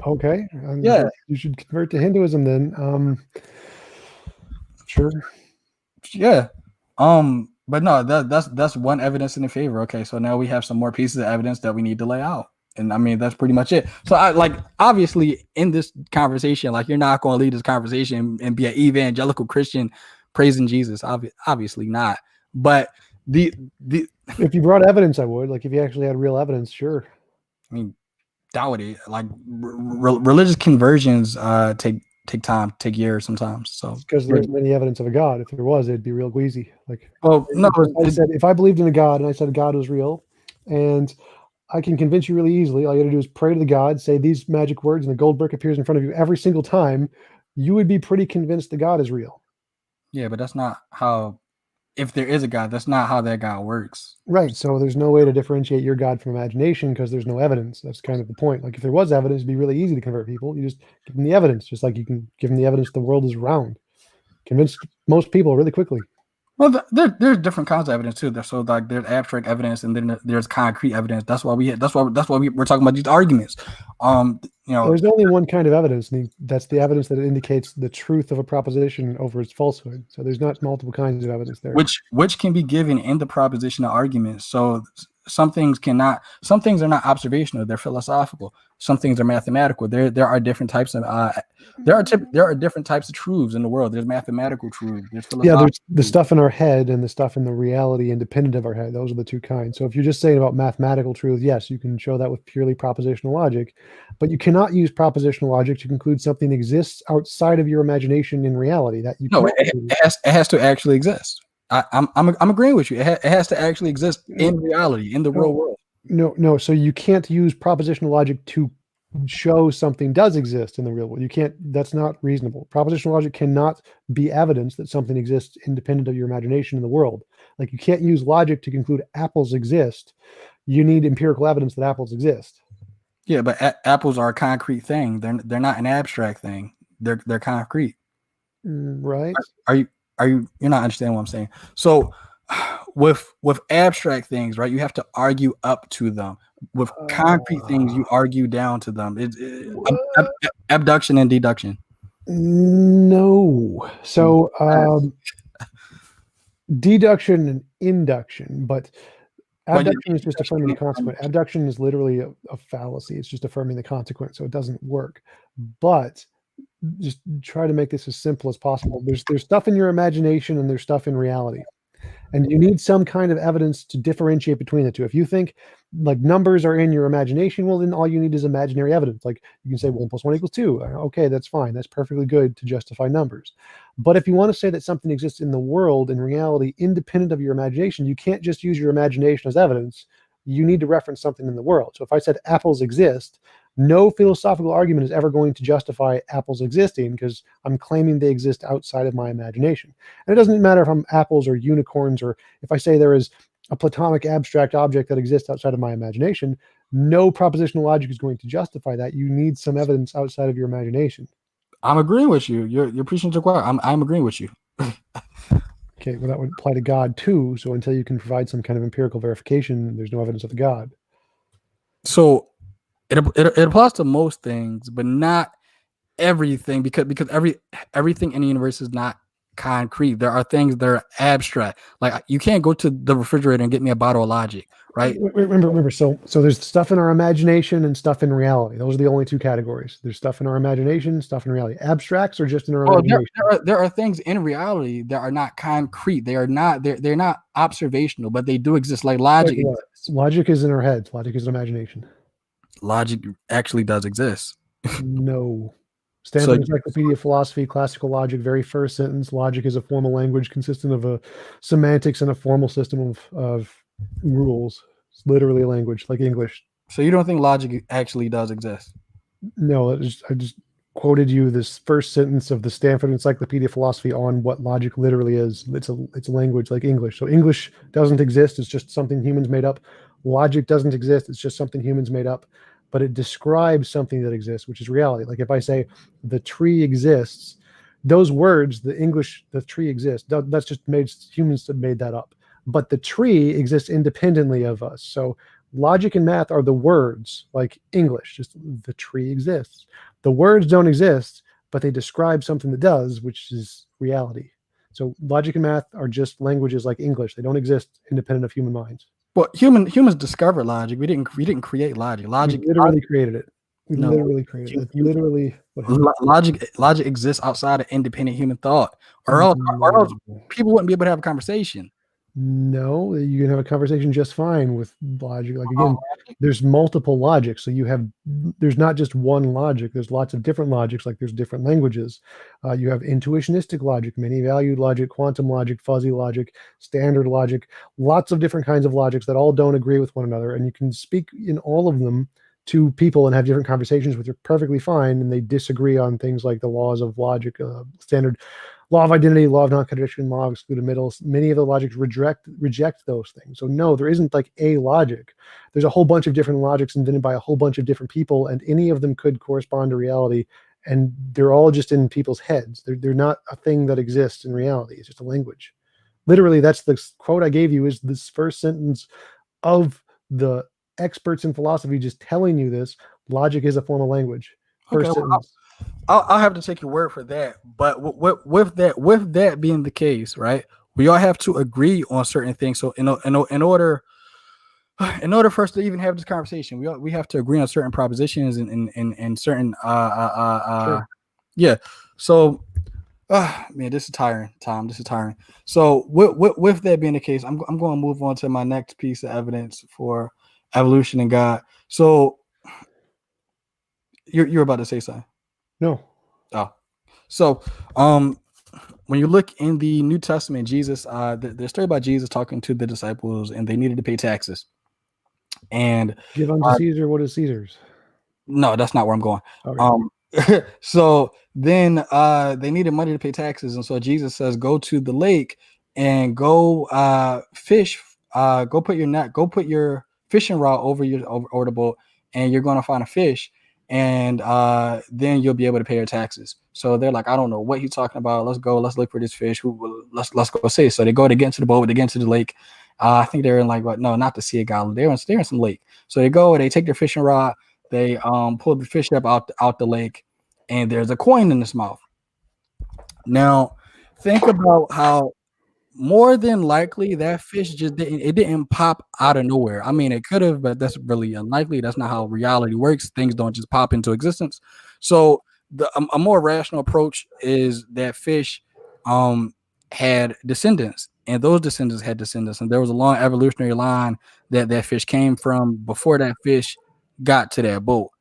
Okay. Yeah. You should convert to Hinduism then. Sure. Yeah. But no, that's one evidence in the favor. Okay, so now we have some more pieces of evidence that we need to lay out. And I mean, that's pretty much it. So obviously in this conversation, like, you're not going to lead this conversation and be an evangelical Christian praising Jesus. Obviously not. But if you brought evidence, I would. Like, if you actually had real evidence, sure. I mean, dowdy, like religious conversions take time, take years sometimes. So because there's many evidence of a God. If there was, it'd be real queasy. Like, well, no, I said, if I believed in a God and I said God was real, and I can convince you really easily, all you got to do is pray to the God, say these magic words, and the gold brick appears in front of you every single time. You would be pretty convinced the God is real. Yeah, but that's not how. If there is a God, that's not how that God works. Right. So there's no way to differentiate your God from imagination because there's no evidence. That's kind of the point. Like, if there was evidence, it'd be really easy to convert people. You just give them the evidence, just like you can give them the evidence the world is round. Convince most people really quickly. Well, there's different kinds of evidence too. So like, there's abstract evidence and then there's concrete evidence. That's why we're talking about these arguments. There's only one kind of evidence, and that's the evidence that indicates the truth of a proposition over its falsehood. So there's not multiple kinds of evidence there. Which can be given in the propositional argument. So some things are not observational, they're philosophical. Some things are mathematical. There are different types of there are different types of truths in the world. There's mathematical truth. There's there's the stuff in our head and the stuff in the reality independent of our head. Those are the two kinds. So if you're just saying about mathematical truth, yes, you can show that with purely propositional logic, but you cannot use propositional logic to conclude something exists outside of your imagination in reality. That you it has to actually exist. I'm agreeing with you. It has to actually exist in reality, in the real world. No. So you can't use propositional logic to show something does exist in the real world. You can't. That's not reasonable. Propositional logic cannot be evidence that something exists independent of your imagination in the world. Like, you can't use logic to conclude apples exist. You need empirical evidence that apples exist. Yeah, but apples are a concrete thing. They're not an abstract thing. They're concrete. Right. You're not understanding what I'm saying. So with abstract things, right, you have to argue up to them. With concrete things, you argue down to them. It's abduction and deduction. No. So deduction and induction, but abduction is just affirming the consequent. Abduction is literally a fallacy. It's just affirming the consequent, so it doesn't work. But just try to make this as simple as possible. There's stuff in your imagination and there's stuff in reality. And you need some kind of evidence to differentiate between the two. If you think like numbers are in your imagination, well, then all you need is imaginary evidence. Like you can say 1 + 1 = 2. Okay, that's fine. That's perfectly good to justify numbers. But if you want to say that something exists in the world in reality, independent of your imagination, you can't just use your imagination as evidence. You need to reference something in the world. So if I said apples exist, no philosophical argument is ever going to justify apples existing because I'm claiming they exist outside of my imagination. And it doesn't matter if I'm apples or unicorns, or if I say there is a platonic abstract object that exists outside of my imagination, no propositional logic is going to justify that. You need some evidence outside of your imagination. I'm agreeing with you. You're preaching to the choir. I'm agreeing with you. Okay, well, that would apply to God too. So until you can provide some kind of empirical verification, there's no evidence of the God. So it applies to most things, but not everything, because everything in the universe is not concrete. There are things that are abstract. Like you can't go to the refrigerator and get me a bottle of Logic, right? Remember. So there's stuff in our imagination and stuff in reality. Those are the only two categories. There's stuff in our imagination, stuff in reality. Abstracts are just in our imagination. There are things in reality that are not concrete. They're not observational, but they do exist. Like logic. Logic is in our heads. Logic is imagination. Logic actually does exist. No. Stanford Encyclopedia of Philosophy, Classical Logic, very first sentence. Logic is a formal language consistent of a semantics and a formal system of rules. It's literally a language like English. So you don't think logic actually does exist? No, I just quoted you this first sentence of the Stanford Encyclopedia of Philosophy on what logic literally is. It's a language like English. So English doesn't exist. It's just something humans made up. Logic doesn't exist. It's just something humans made up. But it describes something that exists, which is reality. Like if I say the tree exists, those words, the English, the tree exists, that's just humans have made that up. But the tree exists independently of us. So logic and math are the words, like English, just the tree exists. The words don't exist, but they describe something that does, which is reality. So logic and math are just languages like English. They don't exist independent of human minds. Well, humans discovered logic. We didn't create logic. Logic literally created it. Literally created it. Literally, logic exists outside of independent human thought, or else people wouldn't be able to have a conversation. No, you can have a conversation just fine with logic. Like again, there's multiple logics. So there's not just one logic. There's lots of different logics. Like there's different languages. You have intuitionistic logic, many valued logic, quantum logic, fuzzy logic, standard logic, lots of different kinds of logics that all don't agree with one another. And you can speak in all of them to people and have different conversations with. You're perfectly fine. And they disagree on things like the laws of logic, standard law of identity, law of non-contradiction, law of excluded middles. Many of the logics reject those things. So no, there isn't like a logic. There's a whole bunch of different logics invented by a whole bunch of different people, and any of them could correspond to reality. And they're all just in people's heads. They're not a thing that exists in reality. It's just a language. Literally, that's the quote I gave you, is this first sentence of the experts in philosophy just telling you this. Logic is a form of language. First sentence. I'll have to take your word for that. But with that being the case, right? We all have to agree on certain things. So in order for us to even have this conversation, we have to agree on certain propositions and certain Sure. Yeah. So man, this is tiring, Tom. This is tiring. So with that being the case, I'm going to move on to my next piece of evidence for evolution and God. So you're about to say something. No. Oh, so when you look in the New Testament, Jesus, the story about Jesus talking to the disciples, and they needed to pay taxes. And give unto Caesar what is Caesar's. No, that's not where I'm going. Okay. So then they needed money to pay taxes, and so Jesus says, "Go to the lake and go fish. Go put your fishing rod over the boat, and you're going to find a fish." And then you'll be able to pay your taxes. So they're like, I don't know what he's talking about. Let's look for this fish. Let's go see. So they go to get into the boat, they get into the lake. I think they're in not the Sea of Galilee. They're in some lake. So they go, they take their fishing rod, they pull the fish up out the lake, and there's a coin in its mouth. Now, think about how more than likely that fish just didn't pop out of nowhere. I mean, it could have, but that's really unlikely. That's not how reality works. Things don't just pop into existence. So a more rational approach is that fish had descendants, and those descendants had descendants, and there was a long evolutionary line that fish came from before that fish got to that boat.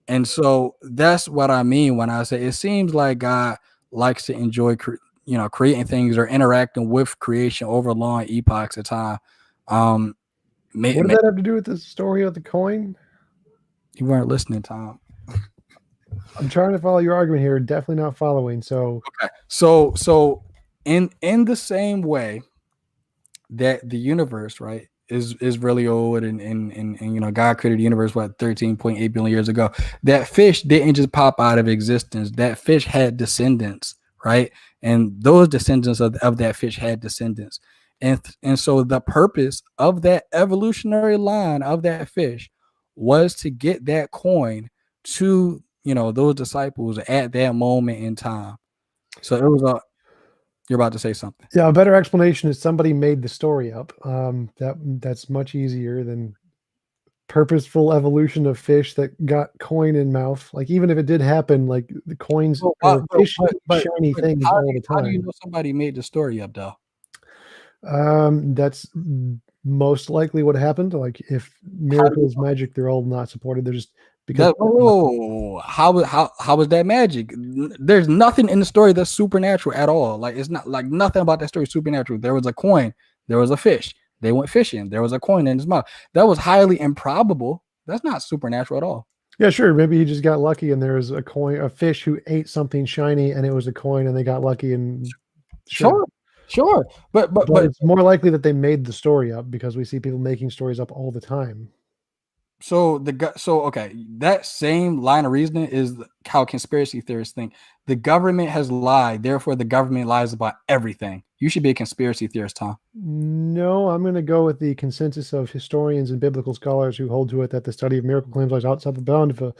And so that's what I mean when I say it seems like God likes to enjoy creating things or interacting with creation over long epochs of time. What does that have to do with the story of the coin? You weren't listening, Tom. I'm trying to follow your argument here. Definitely not following. So okay. So in the same way that the universe, right, is really old and God created the universe 13.8 billion years ago. That fish didn't just pop out of existence. That fish had descendants, right? And those descendants of that fish had descendants. And so the purpose of that evolutionary line of that fish was to get that coin to those disciples at that moment in time. So it was you're about to say something. Yeah, a better explanation is somebody made the story up. That's much easier than purposeful evolution of fish that got coin in mouth. Like even if it did happen, like the coins fish shiny things all the time. How do you know somebody made the story up though? That's most likely what happened. Like if miracles, magic, they're all not supported. They're just because how was that magic? There's nothing in the story that's supernatural at all. Like it's not like nothing about that story is supernatural. There was a coin, there was a fish, they went fishing, there was a coin in his mouth. That was highly improbable. That's not supernatural at all. Yeah, sure. Maybe he just got lucky and there was a fish who ate something shiny and it was a coin and they got lucky and sure. But it's more likely that they made the story up because we see people making stories up all the time. So okay, that same line of reasoning is how conspiracy theorists think. The government has lied, therefore the government lies about everything. You should be a conspiracy theorist, Tom. No, I'm going to go with the consensus of historians and biblical scholars who hold to it that the study of miracle claims lies outside the bound of a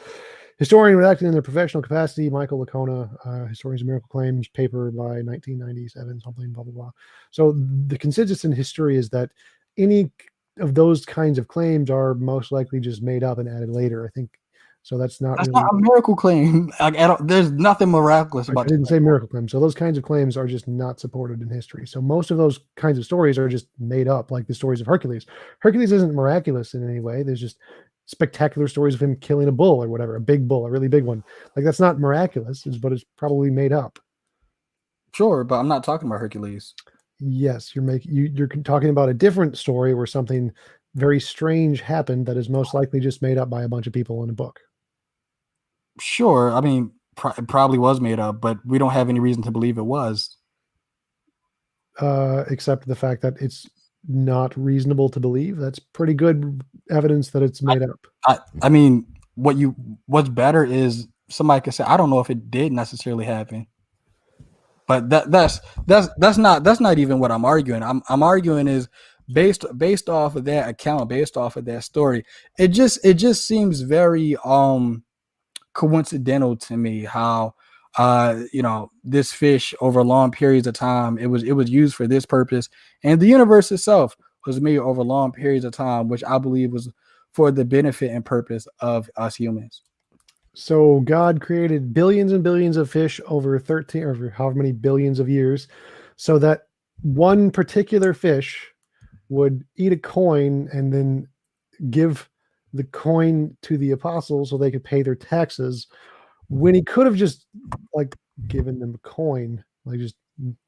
historian acting in their professional capacity. Michael Licona, Historians of Miracle Claims, paper by 1997, something, blah, blah, blah. So the consensus in history is that any of those kinds of claims are most likely just made up and added later. I think so. That's not a miracle claim. There's nothing miraculous about. I didn't say miracle claims. So those kinds of claims are just not supported in history. So most of those kinds of stories are just made up, like the stories of Hercules. Hercules isn't miraculous in any way. There's just spectacular stories of him killing a bull or whatever, a big bull, a really big one. Like that's not miraculous, but it's probably made up. Sure, but I'm not talking about Hercules. Yes, you're talking about a different story where something very strange happened that is most likely just made up by a bunch of people in a book. Sure, I mean, it probably was made up, but we don't have any reason to believe it was. Except the fact that it's not reasonable to believe. That's pretty good evidence that it's made up. I mean, what's better is somebody could say, I don't know if it did necessarily happen. But that's not even what I'm arguing. I'm arguing is based off of that account, based off of that story. It just seems very coincidental to me how this fish over long periods of time it was used for this purpose, and the universe itself was made over long periods of time, which I believe was for the benefit and purpose of us humans. So God created billions and billions of fish over 13 or however many billions of years so that one particular fish would eat a coin and then give the coin to the apostles so they could pay their taxes, when he could have just like given them a coin, like just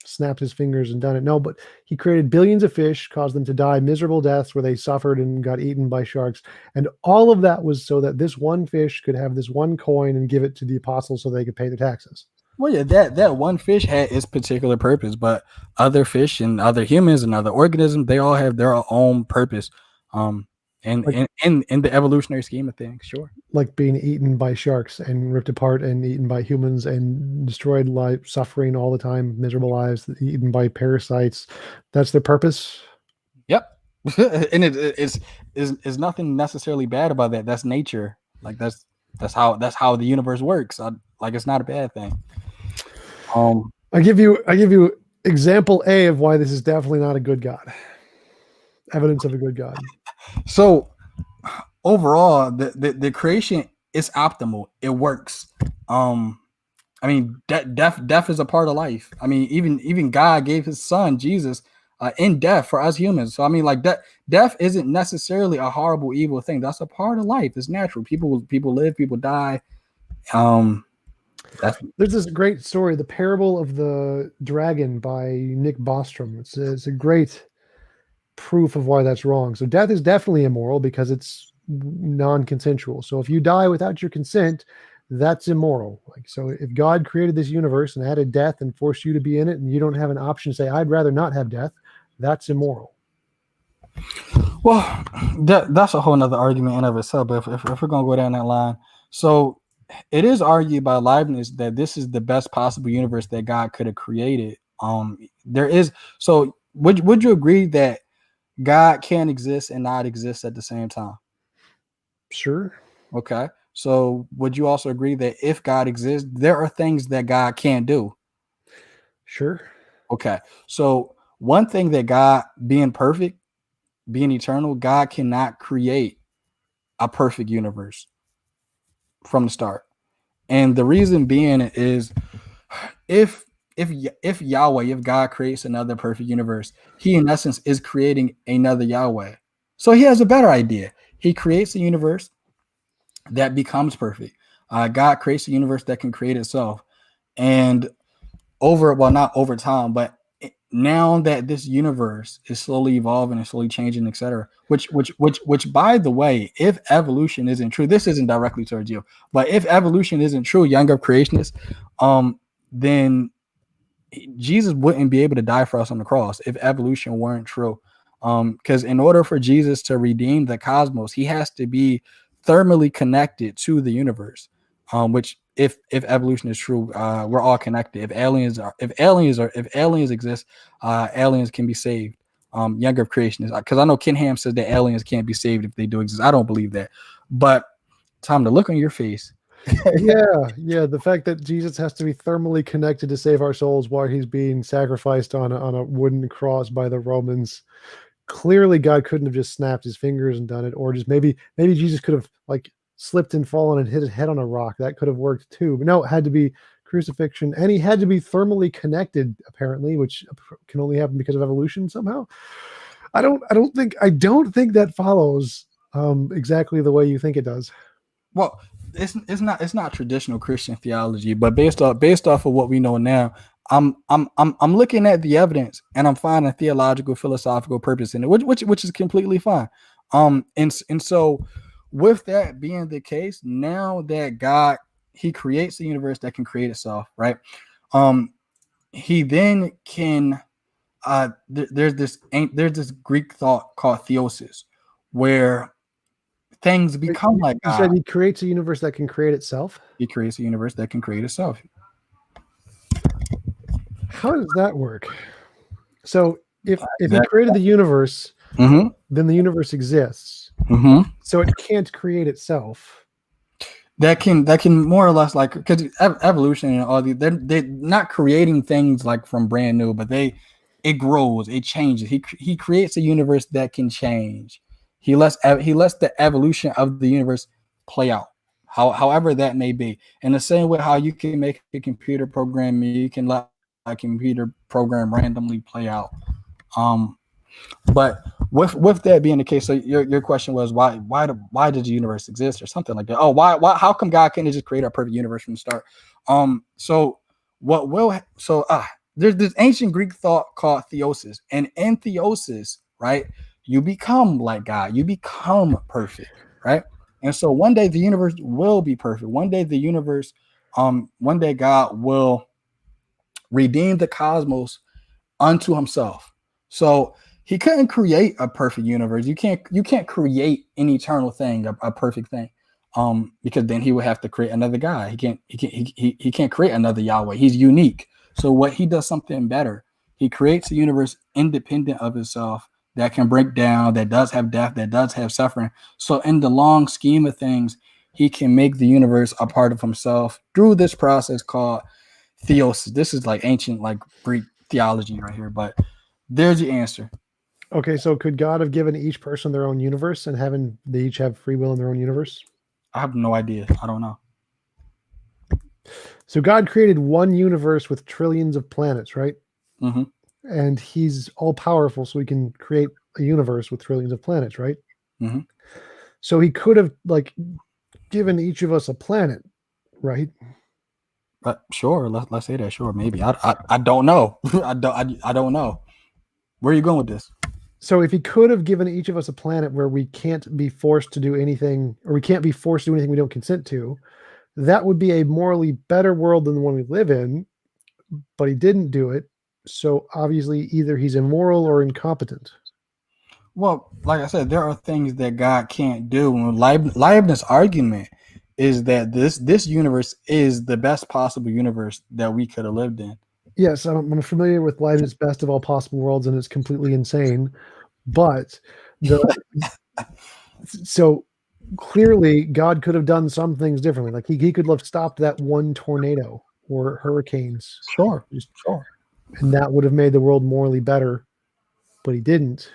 snapped his fingers and done it. No, but he created billions of fish, caused them to die miserable deaths where they suffered and got eaten by sharks. And all of that was so that this one fish could have this one coin and give it to the apostles so they could pay their taxes. Well, yeah, that one fish had its particular purpose, but other fish and other humans and other organisms, they all have their own purpose. And in the evolutionary scheme of things, sure. Like being eaten by sharks and ripped apart and eaten by humans and destroyed, life, suffering all the time, miserable lives, eaten by parasites. That's their purpose. Yep. And it is nothing necessarily bad about that. That's nature. Like that's how the universe works. Like it's not a bad thing. I give you example A of why this is definitely not a good God. Evidence of a good God. So overall, the creation is optimal. It works. I mean, death is a part of life. I mean, even God gave His Son Jesus in death for us humans. So I mean, like death isn't necessarily a horrible, evil thing. That's a part of life. It's natural. People live, people die. There's this great story, The Parable of the Dragon by Nick Bostrom. It's a great proof of why that's wrong. So death is definitely immoral because it's non-consensual. So if you die without your consent, that's immoral. Like, so if God created this universe and added death and forced you to be in it, and you don't have an option to say, I'd rather not have death, that's immoral. Well, that's a whole nother argument in of itself. But if we're gonna go down that line, so it is argued by Leibniz that this is the best possible universe that God could have created. There is. So would you agree that God can exist and not exist at the same time? Sure. Okay. So would you also agree that if God exists, there are things that God can't do? Sure. Okay. So one thing that God, being perfect, being eternal, God cannot create a perfect universe from the start. And the reason being is if Yahweh, if God creates another perfect universe, He in essence is creating another Yahweh. So He has a better idea. He creates a universe that becomes perfect. God creates a universe that can create itself. And not over time, but now that this universe is slowly evolving and slowly changing, etc., which by the way, if evolution isn't true, this isn't directly towards you, but if evolution isn't true, young earth creationists, then Jesus wouldn't be able to die for us on the cross if evolution weren't true. Because in order for Jesus to redeem the cosmos, He has to be thermally connected to the universe, which if evolution is true, we're all connected. If aliens exist, aliens can be saved. Younger creationists, because I know Ken Ham says that aliens can't be saved if they do exist. I don't believe that, but Tom, the look on your face. yeah. The fact that Jesus has to be thermally connected to save our souls while He's being sacrificed on a wooden cross by the Romans. Clearly, God couldn't have just snapped His fingers and done it, or just maybe Jesus could have like slipped and fallen and hit his head on a rock. That could have worked too. But no, it had to be crucifixion, and He had to be thermally connected, apparently, which can only happen because of evolution somehow. I don't think that follows exactly the way you think it does. Well, it's not traditional Christian theology, but based off of what we know now, I'm looking at the evidence and I'm finding theological, philosophical purpose in it, which is completely fine. And so with that being the case, now that God, He creates a universe that can create itself, right? He then can there's this Greek thought called theosis, where things become like God. You said He creates a universe that can create itself? He creates a universe that can create itself. How does that work? So if He created the universe, then the universe exists. So it can't create itself. That can more or less, like, because evolution and all they're not creating things like from brand new, but it grows, it changes. He creates a universe that can change. He lets the evolution of the universe play out, however that may be. In the same way how you can make a computer program, you can let a computer program randomly play out. But with that being the case, so your question was why does the universe exist or something like that? Oh, why how come God can't just create a perfect universe from the start? There's this ancient Greek thought called theosis, and in theosis, right, you become like God, you become perfect, right? And so one day the universe will be perfect. One day God will redeem the cosmos unto Himself. So He couldn't create a perfect universe. You can't create an eternal thing, a perfect thing, because then He would have to create another God. He can't create another Yahweh. He's unique. So what He does something better. He creates a universe independent of Himself that can break down, that does have death, that does have suffering. So in the long scheme of things, He can make the universe a part of Himself through this process called theos. This is like ancient like Greek theology right here, but there's the answer. Okay, so could God have given each person their own universe and they each have free will in their own universe? I have no idea. I don't know. So God created one universe with trillions of planets, right? Mm-hmm. And he's all powerful, so he can create a universe with trillions of planets, right? Mm-hmm. So he could have like given each of us a planet, right? But sure, let's say that. Sure, maybe. I don't know. I don't know. Where are you going with this? So if he could have given each of us a planet where we can't be forced to do anything, or we can't be forced to do anything we don't consent to, that would be a morally better world than the one we live in. But he didn't do it. So obviously either he's immoral or incompetent. Well, like I said, there are things that God can't do. And Leibniz' argument is that this universe is the best possible universe that we could have lived in. Yes, I'm familiar with Leibniz's best of all possible worlds, and it's completely insane. But so clearly God could have done some things differently. Like he could have stopped that one tornado or hurricanes. Sure. And that would have made the world morally better, but he didn't.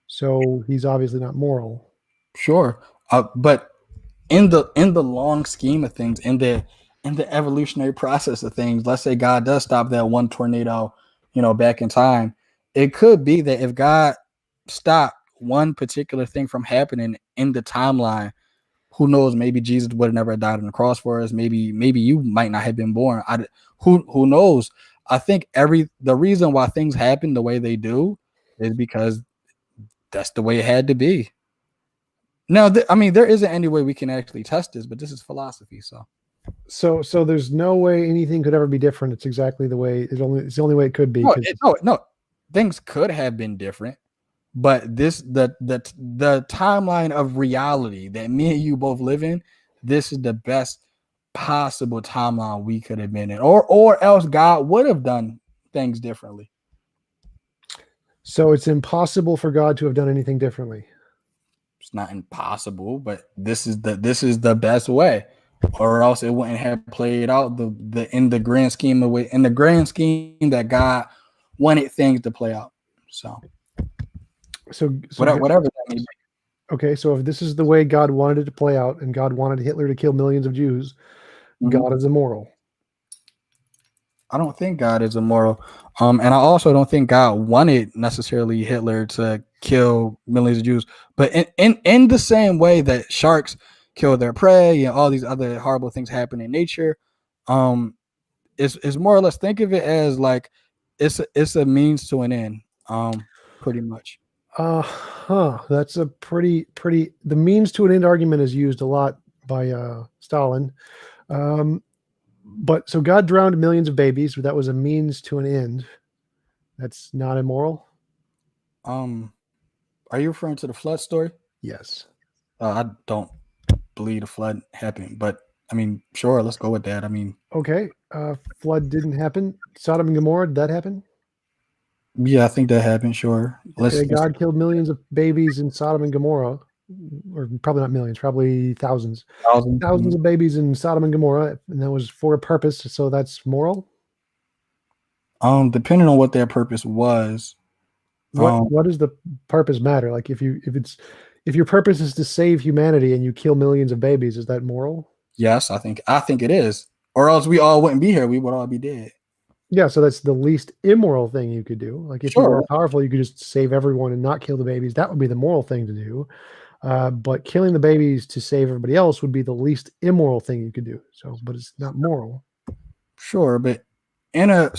So he's obviously not moral. Sure. But in the long scheme of things, in the evolutionary process of things, let's say God does stop that one tornado, back in time. It could be that if God stopped one particular thing from happening in the timeline, who knows? Maybe Jesus would have never died on the cross for us. Maybe you might not have been born. Who knows? I think the reason why things happen the way they do is because that's the way it had to be. Now, there isn't any way we can actually test this, but this is philosophy. So there's no way anything could ever be different. It's exactly the way it's the only way it could be. No, things could have been different, but the timeline of reality that me and you both live in, this is the best possible timeline we could have been in, or else God would have done things differently. So it's impossible for God to have done anything differently. It's not impossible, but this is the best way, or else it wouldn't have played out in the grand scheme of way, in the grand scheme that God wanted things to play out. So whatever that may be. Okay, so if this is the way God wanted it to play out, and God wanted Hitler to kill millions of Jews, God is immoral. I don't think God is immoral, and I also don't think God wanted necessarily Hitler to kill millions of Jews. But in the same way that sharks kill their prey and all these other horrible things happen in nature, it's more or less, think of it as like it's a means to an end, pretty much. That's a pretty the means to an end argument is used a lot by Stalin. But so God drowned millions of babies, but that was a means to an end. That's not immoral. Are you referring to the flood story? Yes. I don't believe the flood happened, but I mean, sure, let's go with that. I mean, okay, flood didn't happen. Sodom and Gomorrah, did that happen? Yeah, I think that happened. Sure. God killed millions of babies in Sodom and Gomorrah, or probably not millions, probably thousands of babies in Sodom and Gomorrah, and that was for a purpose. So that's moral. Depending on what their purpose was. What does the purpose matter? Like if your purpose is to save humanity and you kill millions of babies, is that moral? Yes, I think it is. Or else we all wouldn't be here. We would all be dead. Yeah, so that's the least immoral thing you could do. Like if you were powerful, you could just save everyone and not kill the babies. That would be the moral thing to do. But killing the babies to save everybody else would be the least immoral thing you could do. So, but it's not moral. Sure, but in a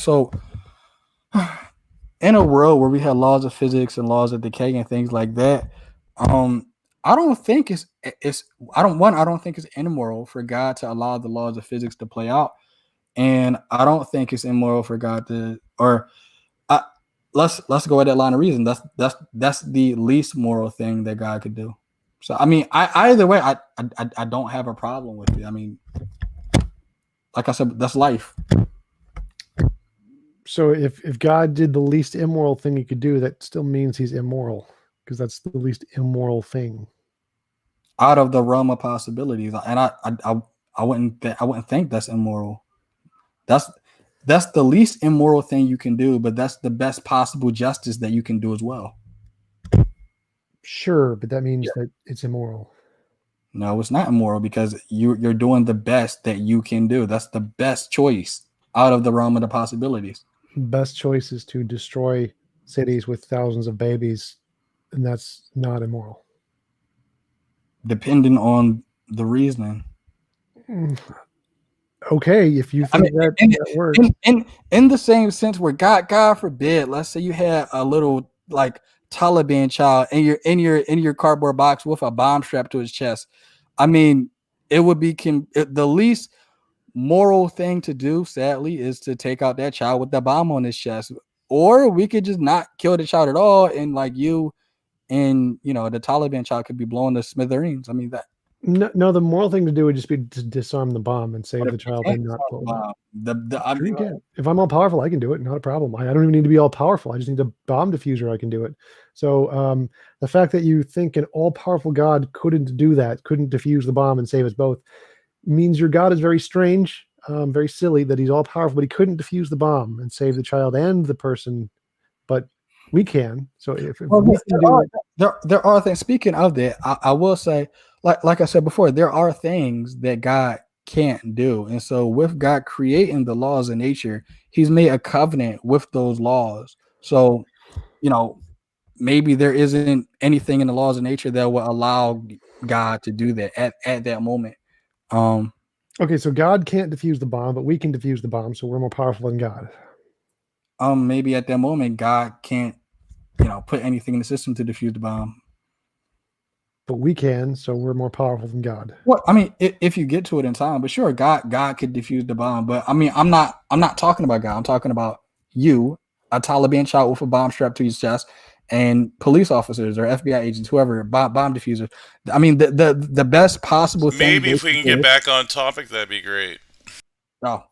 world where we have laws of physics and laws of decay and things like that, I don't think it's I don't think it's immoral for God to allow the laws of physics to play out. And I don't think it's immoral for God to, let's go with that line of reason. That's the least moral thing that God could do. So I mean, either way, I don't have a problem with it. I mean, like I said, that's life. So if God did the least immoral thing he could do, that still means he's immoral, because that's the least immoral thing out of the realm of possibilities. And I wouldn't think that's immoral. that's the least immoral thing you can do, but that's the best possible justice that you can do as well. Sure, but that means that it's immoral. No, it's not immoral because you're doing the best that you can do. That's the best choice out of the realm of the possibilities. Best choice is to destroy cities with thousands of babies, and that's not immoral. Depending on the reasoning. Okay, if you think that works. In the same sense where God forbid, let's say you had a little like Taliban child in your cardboard box with a bomb strapped to his chest. I mean, it would be the least moral thing to do, sadly, is to take out that child with the bomb on his chest. Or we could just not kill the child at all, and like you and the Taliban child could be blown to smithereens. I mean that. No, the moral thing to do would just be to disarm the bomb and save the child and not blow it up. Sure you can. If I'm all powerful, I can do it. Not a problem. I don't even need to be all powerful. I just need a bomb diffuser. I can do it. So the fact that you think an all powerful God couldn't do that, couldn't diffuse the bomb and save us both, means your God is very strange, very silly that he's all powerful, but he couldn't diffuse the bomb and save the child and the person. But we can. So if we can do it, there are things. Speaking of that, I will say, like I said before, there are things that God can't do, and so with God creating the laws of nature, He's made a covenant with those laws. So, maybe there isn't anything in the laws of nature that will allow God to do that at that moment. Okay, so God can't defuse the bomb, but we can defuse the bomb, so we're more powerful than God. Maybe at that moment, God can't, put anything in the system to defuse the bomb. But we can, so we're more powerful than God. Well, I mean, if you get to it in time, but sure, God could defuse the bomb. But I mean, I'm not talking about God. I'm talking about you, a Taliban child with a bomb strapped to his chest, and police officers or FBI agents, whoever, bomb diffusers. I mean, the best possible thing. Maybe if we can get back on topic, that'd be great. Oh,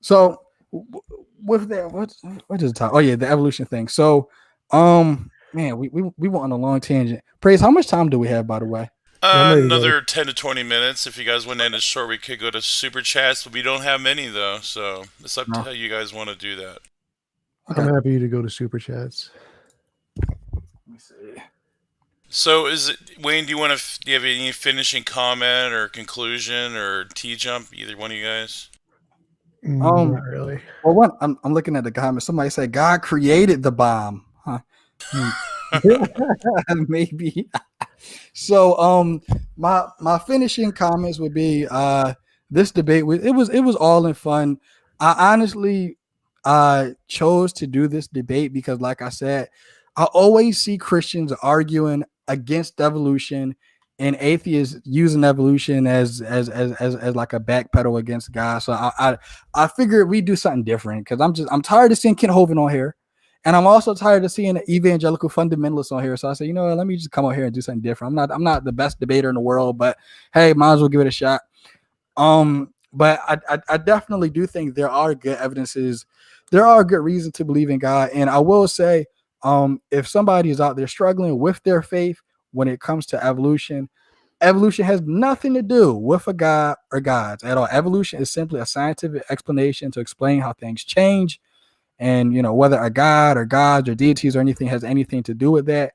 so with that, what is the topic? Oh yeah, the evolution thing. So, man, we went on a long tangent. Praise, how much time do we have, by the way? Another 10 to 20 minutes. If you guys want to end it short, we could go to super chats, but we don't have many though, so it's up to how you guys want to do that. Okay. I'm happy to go to super chats. Let me see. So is it, Wayne, do you have any finishing comment or conclusion or TJump, either one of you guys? Not really. Well, I'm looking at the comments. Somebody said God created the bomb. Huh? Maybe. So my finishing comments would be this debate it was all in fun. I honestly chose to do this debate because, like I said, I always see Christians arguing against evolution and atheists using evolution as like a backpedal against God. So I figured we do something different because I'm tired of seeing Kent Hovind on here. And I'm also tired of seeing evangelical fundamentalists on here. So I said, let me just come out here and do something different. I'm not the best debater in the world, but hey, might as well give it a shot. But I definitely do think there are good evidences. There are good reasons to believe in God. And I will say, if somebody is out there struggling with their faith when it comes to evolution has nothing to do with a God or gods at all. Evolution is simply a scientific explanation to explain how things change. And whether a god or gods or deities or anything has anything to do with that,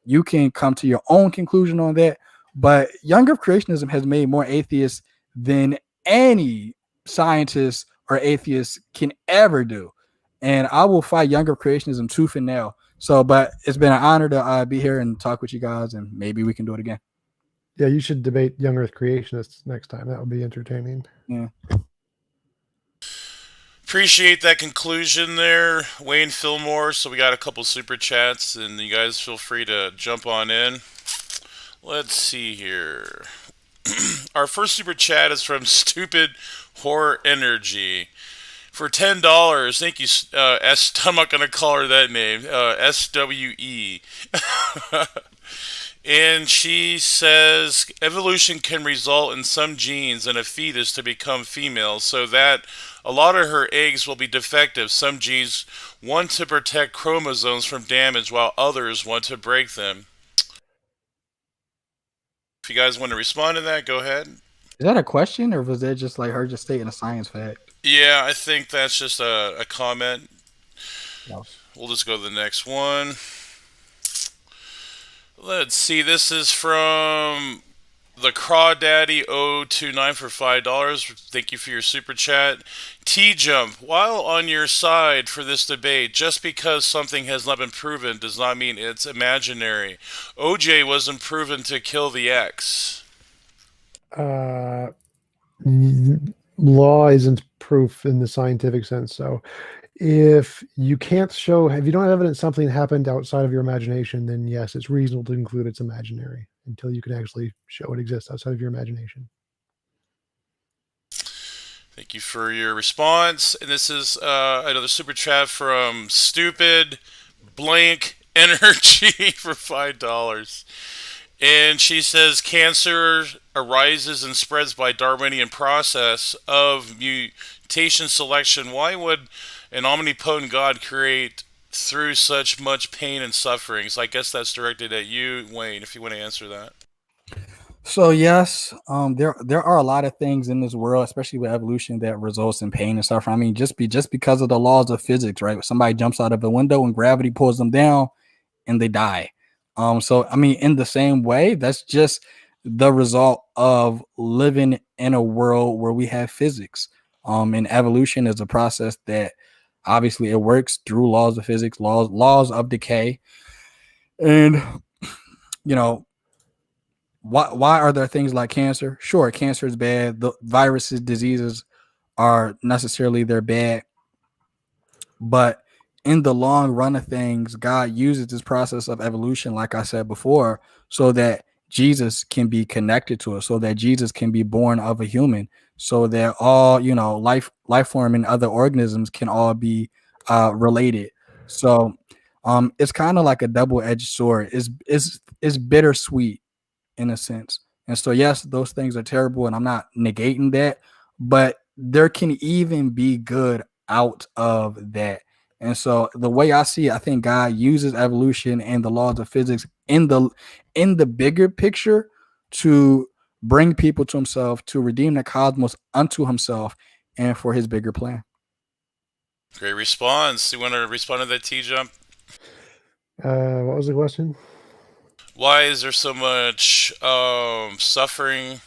you can come to your own conclusion on that. But Young Earth creationism has made more atheists than any scientist or atheist can ever do. And I will fight Young Earth creationism tooth and nail. So, but it's been an honor to be here and talk with you guys, and maybe we can do it again. Yeah, you should debate Young Earth creationists next time. That would be entertaining. Yeah. Appreciate that conclusion there, Wayne Philmore. So we got a couple super chats, and you guys feel free to jump on in. Let's see here. Our first super chat is from Stupid Horror Energy. For $10, thank you, I'm not going to call her that name, SWE. And she says, evolution can result in some genes in a fetus to become female, so that a lot of her eggs will be defective. Some genes want to protect chromosomes from damage, while others want to break them. If you guys want to respond to that, go ahead. Is that a question, or was that just like her just stating a science fact? Yeah, I think that's just a comment. Yeah. We'll just go to the next one. Let's see. This is from the Crawdaddy 029 for $5. Thank you for your super chat. TJump, while on your side for this debate, just because something has not been proven does not mean it's imaginary. OJ wasn't proven to kill the ex. Uh, Law isn't proof in the scientific sense. So if you can't show, if you don't have evidence something happened outside of your imagination, then yes, it's reasonable to conclude it's imaginary until you can actually show it exists outside of your imagination. Thank you for your response. And this is another super chat from Stupid Blank Energy for $5. And she says cancer arises and spreads by Darwinian process of mutation selection. Why would an omnipotent God create through such much pain and suffering? So I guess that's directed at you, Wayne, if you want to answer that. So yes, there are a lot of things in this world, especially with evolution, that results in pain and suffering. I mean, just because of the laws of physics, right? Somebody jumps out of a window and gravity pulls them down, and they die. So I mean, in the same way, that's just the result of living in a world where we have physics. And evolution is a process that obviously it works through laws of physics, laws of decay, and you know why are there things like cancer? Sure, cancer is bad. The viruses, diseases are necessarily they're bad, but in the long run of things, God uses this process of evolution, like I said before, so that Jesus can be connected to us, so that Jesus can be born of a human, so that all life form and other organisms can all be related. So it's kind of like a double-edged sword. It's bittersweet in a sense. And so, yes, those things are terrible, and I'm not negating that, but there can even be good out of that. And so, the way I see it, I think God uses evolution and the laws of physics in the bigger picture to bring people to Himself, to redeem the cosmos unto Himself, and for His bigger plan. Great response. You want to respond to that, T-Jump? What was the question? Why is there so much suffering?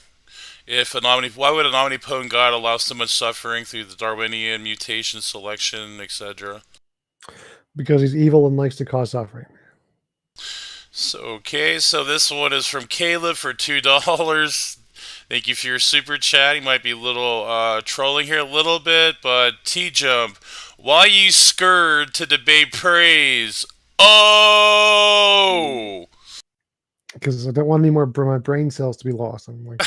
Why would an omnipotent God allow so much suffering through the Darwinian mutation, selection, etc.? Because he's evil and likes to cause suffering. So this one is from Caleb for $2. Thank you for your super chat. He might be a little trolling here a little bit, but T-Jump, why you scared to debate praise? Oh! Because I don't want any more my brain cells to be lost. I'm like,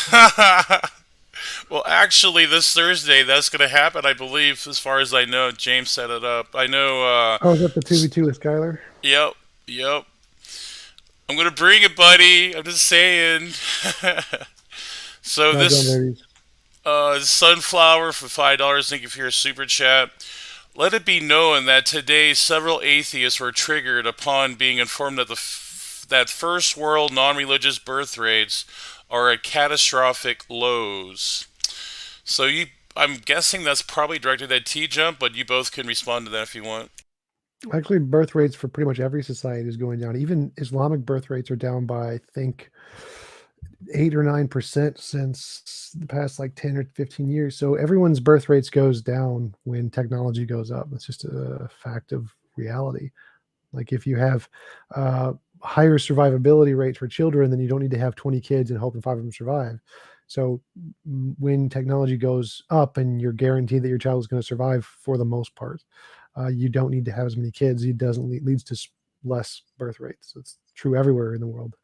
Well, actually, this Thursday that's going to happen, I believe, as far as I know. James set it up. I know. oh, is that the 2v2 with Skylar? Yep, yep. I'm going to bring it, buddy. I'm just saying. So Not done, this babies. Sunflower for $5. Thank you for your super chat. Let it be known that today several atheists were triggered upon being informed that that first world non-religious birth rates are at catastrophic lows. So I'm guessing that's probably directed at T-Jump, but you both can respond to that if you want. Actually, birth rates for pretty much every society is going down. Even Islamic birth rates are down by, I think, 8 or 9% since the past like 10 or 15 years. So everyone's birth rates goes down when technology goes up. It's just a fact of reality. Like if you have higher survivability rates for children, then you don't need to have 20 kids and hope that 5 of them survive. So when technology goes up and you're guaranteed that your child is going to survive for the most part, you don't need to have as many kids. It doesn't leads to less birth rates. It's true everywhere in the world.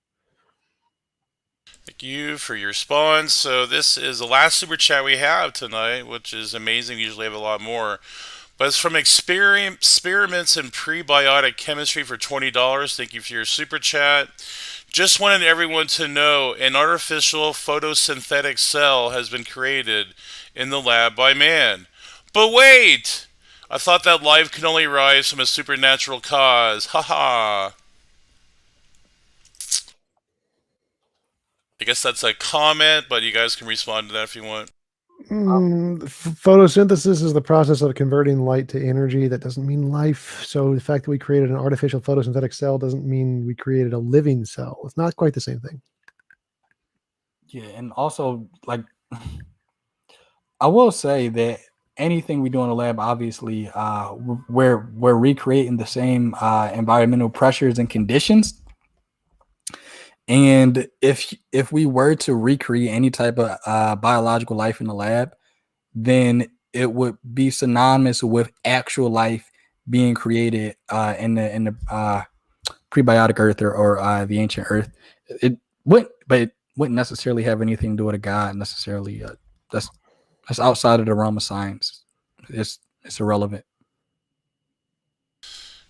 Thank you for your response. So this is the last super chat we have tonight, which is amazing. We usually have a lot more. But it's from Experiments in Prebiotic Chemistry for $20. Thank you for your super chat. Just wanted everyone to know an artificial photosynthetic cell has been created in the lab by man. But wait! I thought that life could only rise from a supernatural cause. Haha. I guess that's a comment, but you guys can respond to that if you want. Photosynthesis is the process of converting light to energy. That doesn't mean life. So the fact that we created an artificial photosynthetic cell doesn't mean we created a living cell. It's not quite the same thing. Yeah, and also, like, I will say that anything we do in the lab, obviously, we're recreating the same environmental pressures and conditions. And if we were to recreate any type of biological life in the lab, then it would be synonymous with actual life being created in the prebiotic Earth or the ancient Earth. It wouldn't, but it wouldn't necessarily have anything to do with a God necessarily. That's outside of the realm of science. It's irrelevant.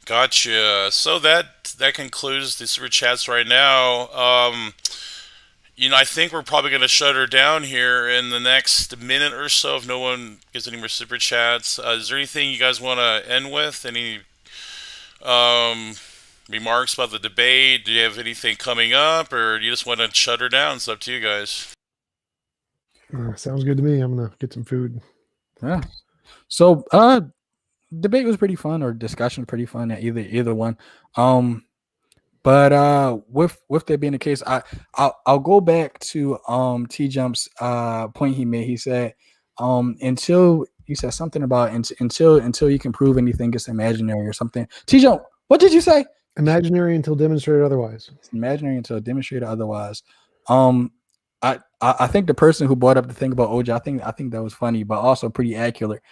Gotcha. So that concludes the super chats right now. I think we're probably going to shut her down here in the next minute or so if no one gives any more super chats. Is there anything you guys want to end with? Any remarks about the debate? Do you have anything coming up, or do you just want to shut her down? It's up to you guys. Sounds good to me. I'm gonna get some food. Yeah. So debate was pretty fun, or discussion was pretty fun at either one. But with that being the case, I'll go back to TJump's point he made. He said until you said something about until you can prove anything is imaginary or something. TJump, what did you say? Imaginary until demonstrated otherwise. It's imaginary until demonstrated otherwise. I think the person who brought up the thing about OJ, I think that was funny, but also pretty accurate.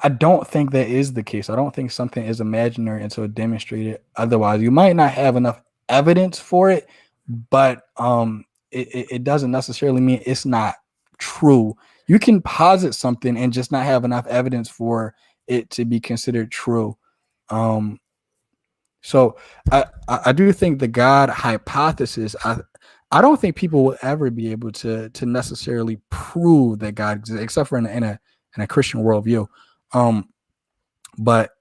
I don't think that is the case. I don't think something is imaginary until demonstrated otherwise. You might not have enough evidence for it, but it doesn't necessarily mean it's not true. You can posit something and just not have enough evidence for it to be considered true. So I do think the God hypothesis, I don't think people will ever be able to necessarily prove that God exists, except for in a Christian worldview. But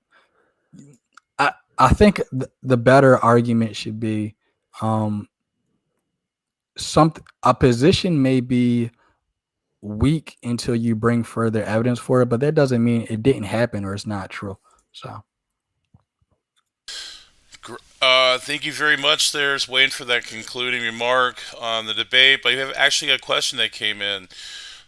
I think the better argument should be a position may be weak until you bring further evidence for it, but that doesn't mean it didn't happen or it's not true. So thank you very much. There's waiting for that concluding remark on the debate, but you have actually a question that came in.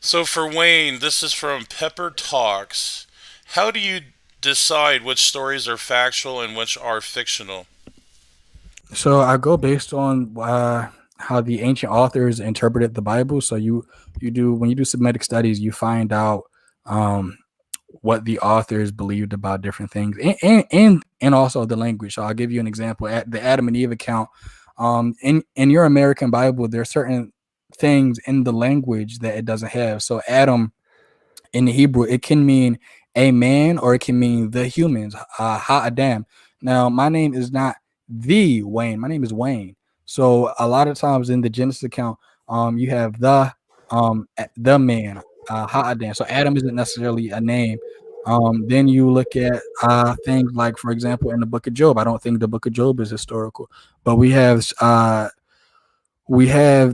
So for Wayne, this is from Pepper Talks. How do you decide which stories are factual and which are fictional? So I go based on how the ancient authors interpreted the Bible. So you do, when you do Semitic studies, you find out what the authors believed about different things, and also the language. So I'll give you an example. At the Adam and Eve account, in your American Bible, there are certain things in the language that it doesn't have. So Adam in the Hebrew, it can mean a man or it can mean the humans, ha-adam. Now, my name is not the Wayne. My name is Wayne. So a lot of times in the Genesis account, you have the man, ha-adam. So Adam isn't necessarily a name. Then you look at things like, for example, in the book of Job. I don't think the book of Job is historical, but we have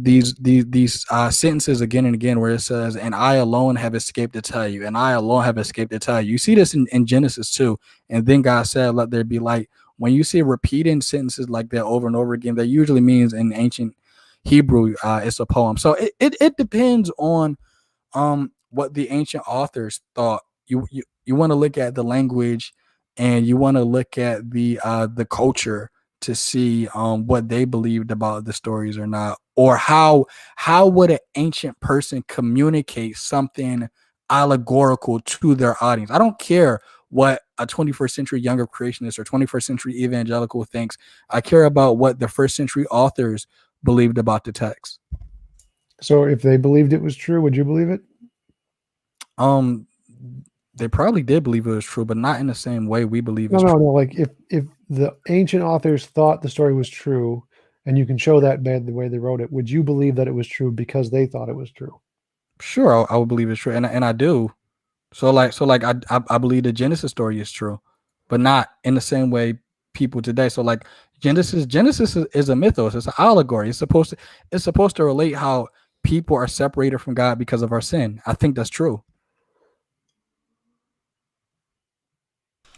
these sentences again and again where it says, and I alone have escaped to tell you, and I alone have escaped to tell you. You see this in Genesis too. And then God said, let there be light. When you see repeating sentences like that over and over again, that usually means in ancient Hebrew, it's a poem. So it depends on what the ancient authors thought. You want to look at the language, and you want to look at the culture to see what they believed about the stories or not, or how would an ancient person communicate something allegorical to their audience. I don't care what a 21st century younger creationist or 21st century evangelical thinks. I care about what the first century authors believed about the text. So if they believed it was true, would you believe it? They probably did believe it was true, but not in the same way we believe it's true. No, like if the ancient authors thought the story was true, and you can show that by the way they wrote it, would you believe that it was true because they thought it was true? Sure, I would believe it's true, and I do. So I believe the Genesis story is true, but not in the same way people today. So like Genesis is a mythos. It's an allegory. It's supposed to relate how people are separated from God because of our sin. I think that's true.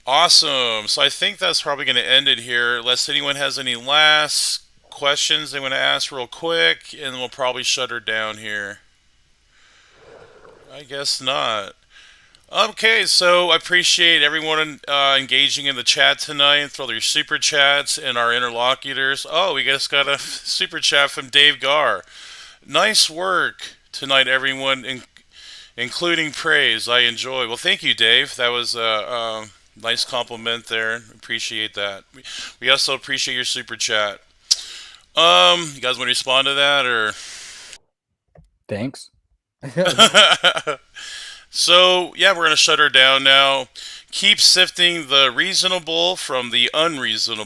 Awesome. So I think that's probably going to end it here. Unless anyone has any last questions they want to ask real quick, and we'll probably shut her down here. I guess not. Okay, so I appreciate everyone engaging in the chat tonight for all your super chats and our interlocutors. Oh, we just got a super chat from Dave Garr. Nice work tonight, everyone, including praise. I enjoy. Well, thank you, Dave. That was a nice compliment there. Appreciate that. We also appreciate your super chat. You guys want to respond to that, or? Thanks. So, yeah, we're going to shut her down now. Keep sifting the reasonable from the unreasonable.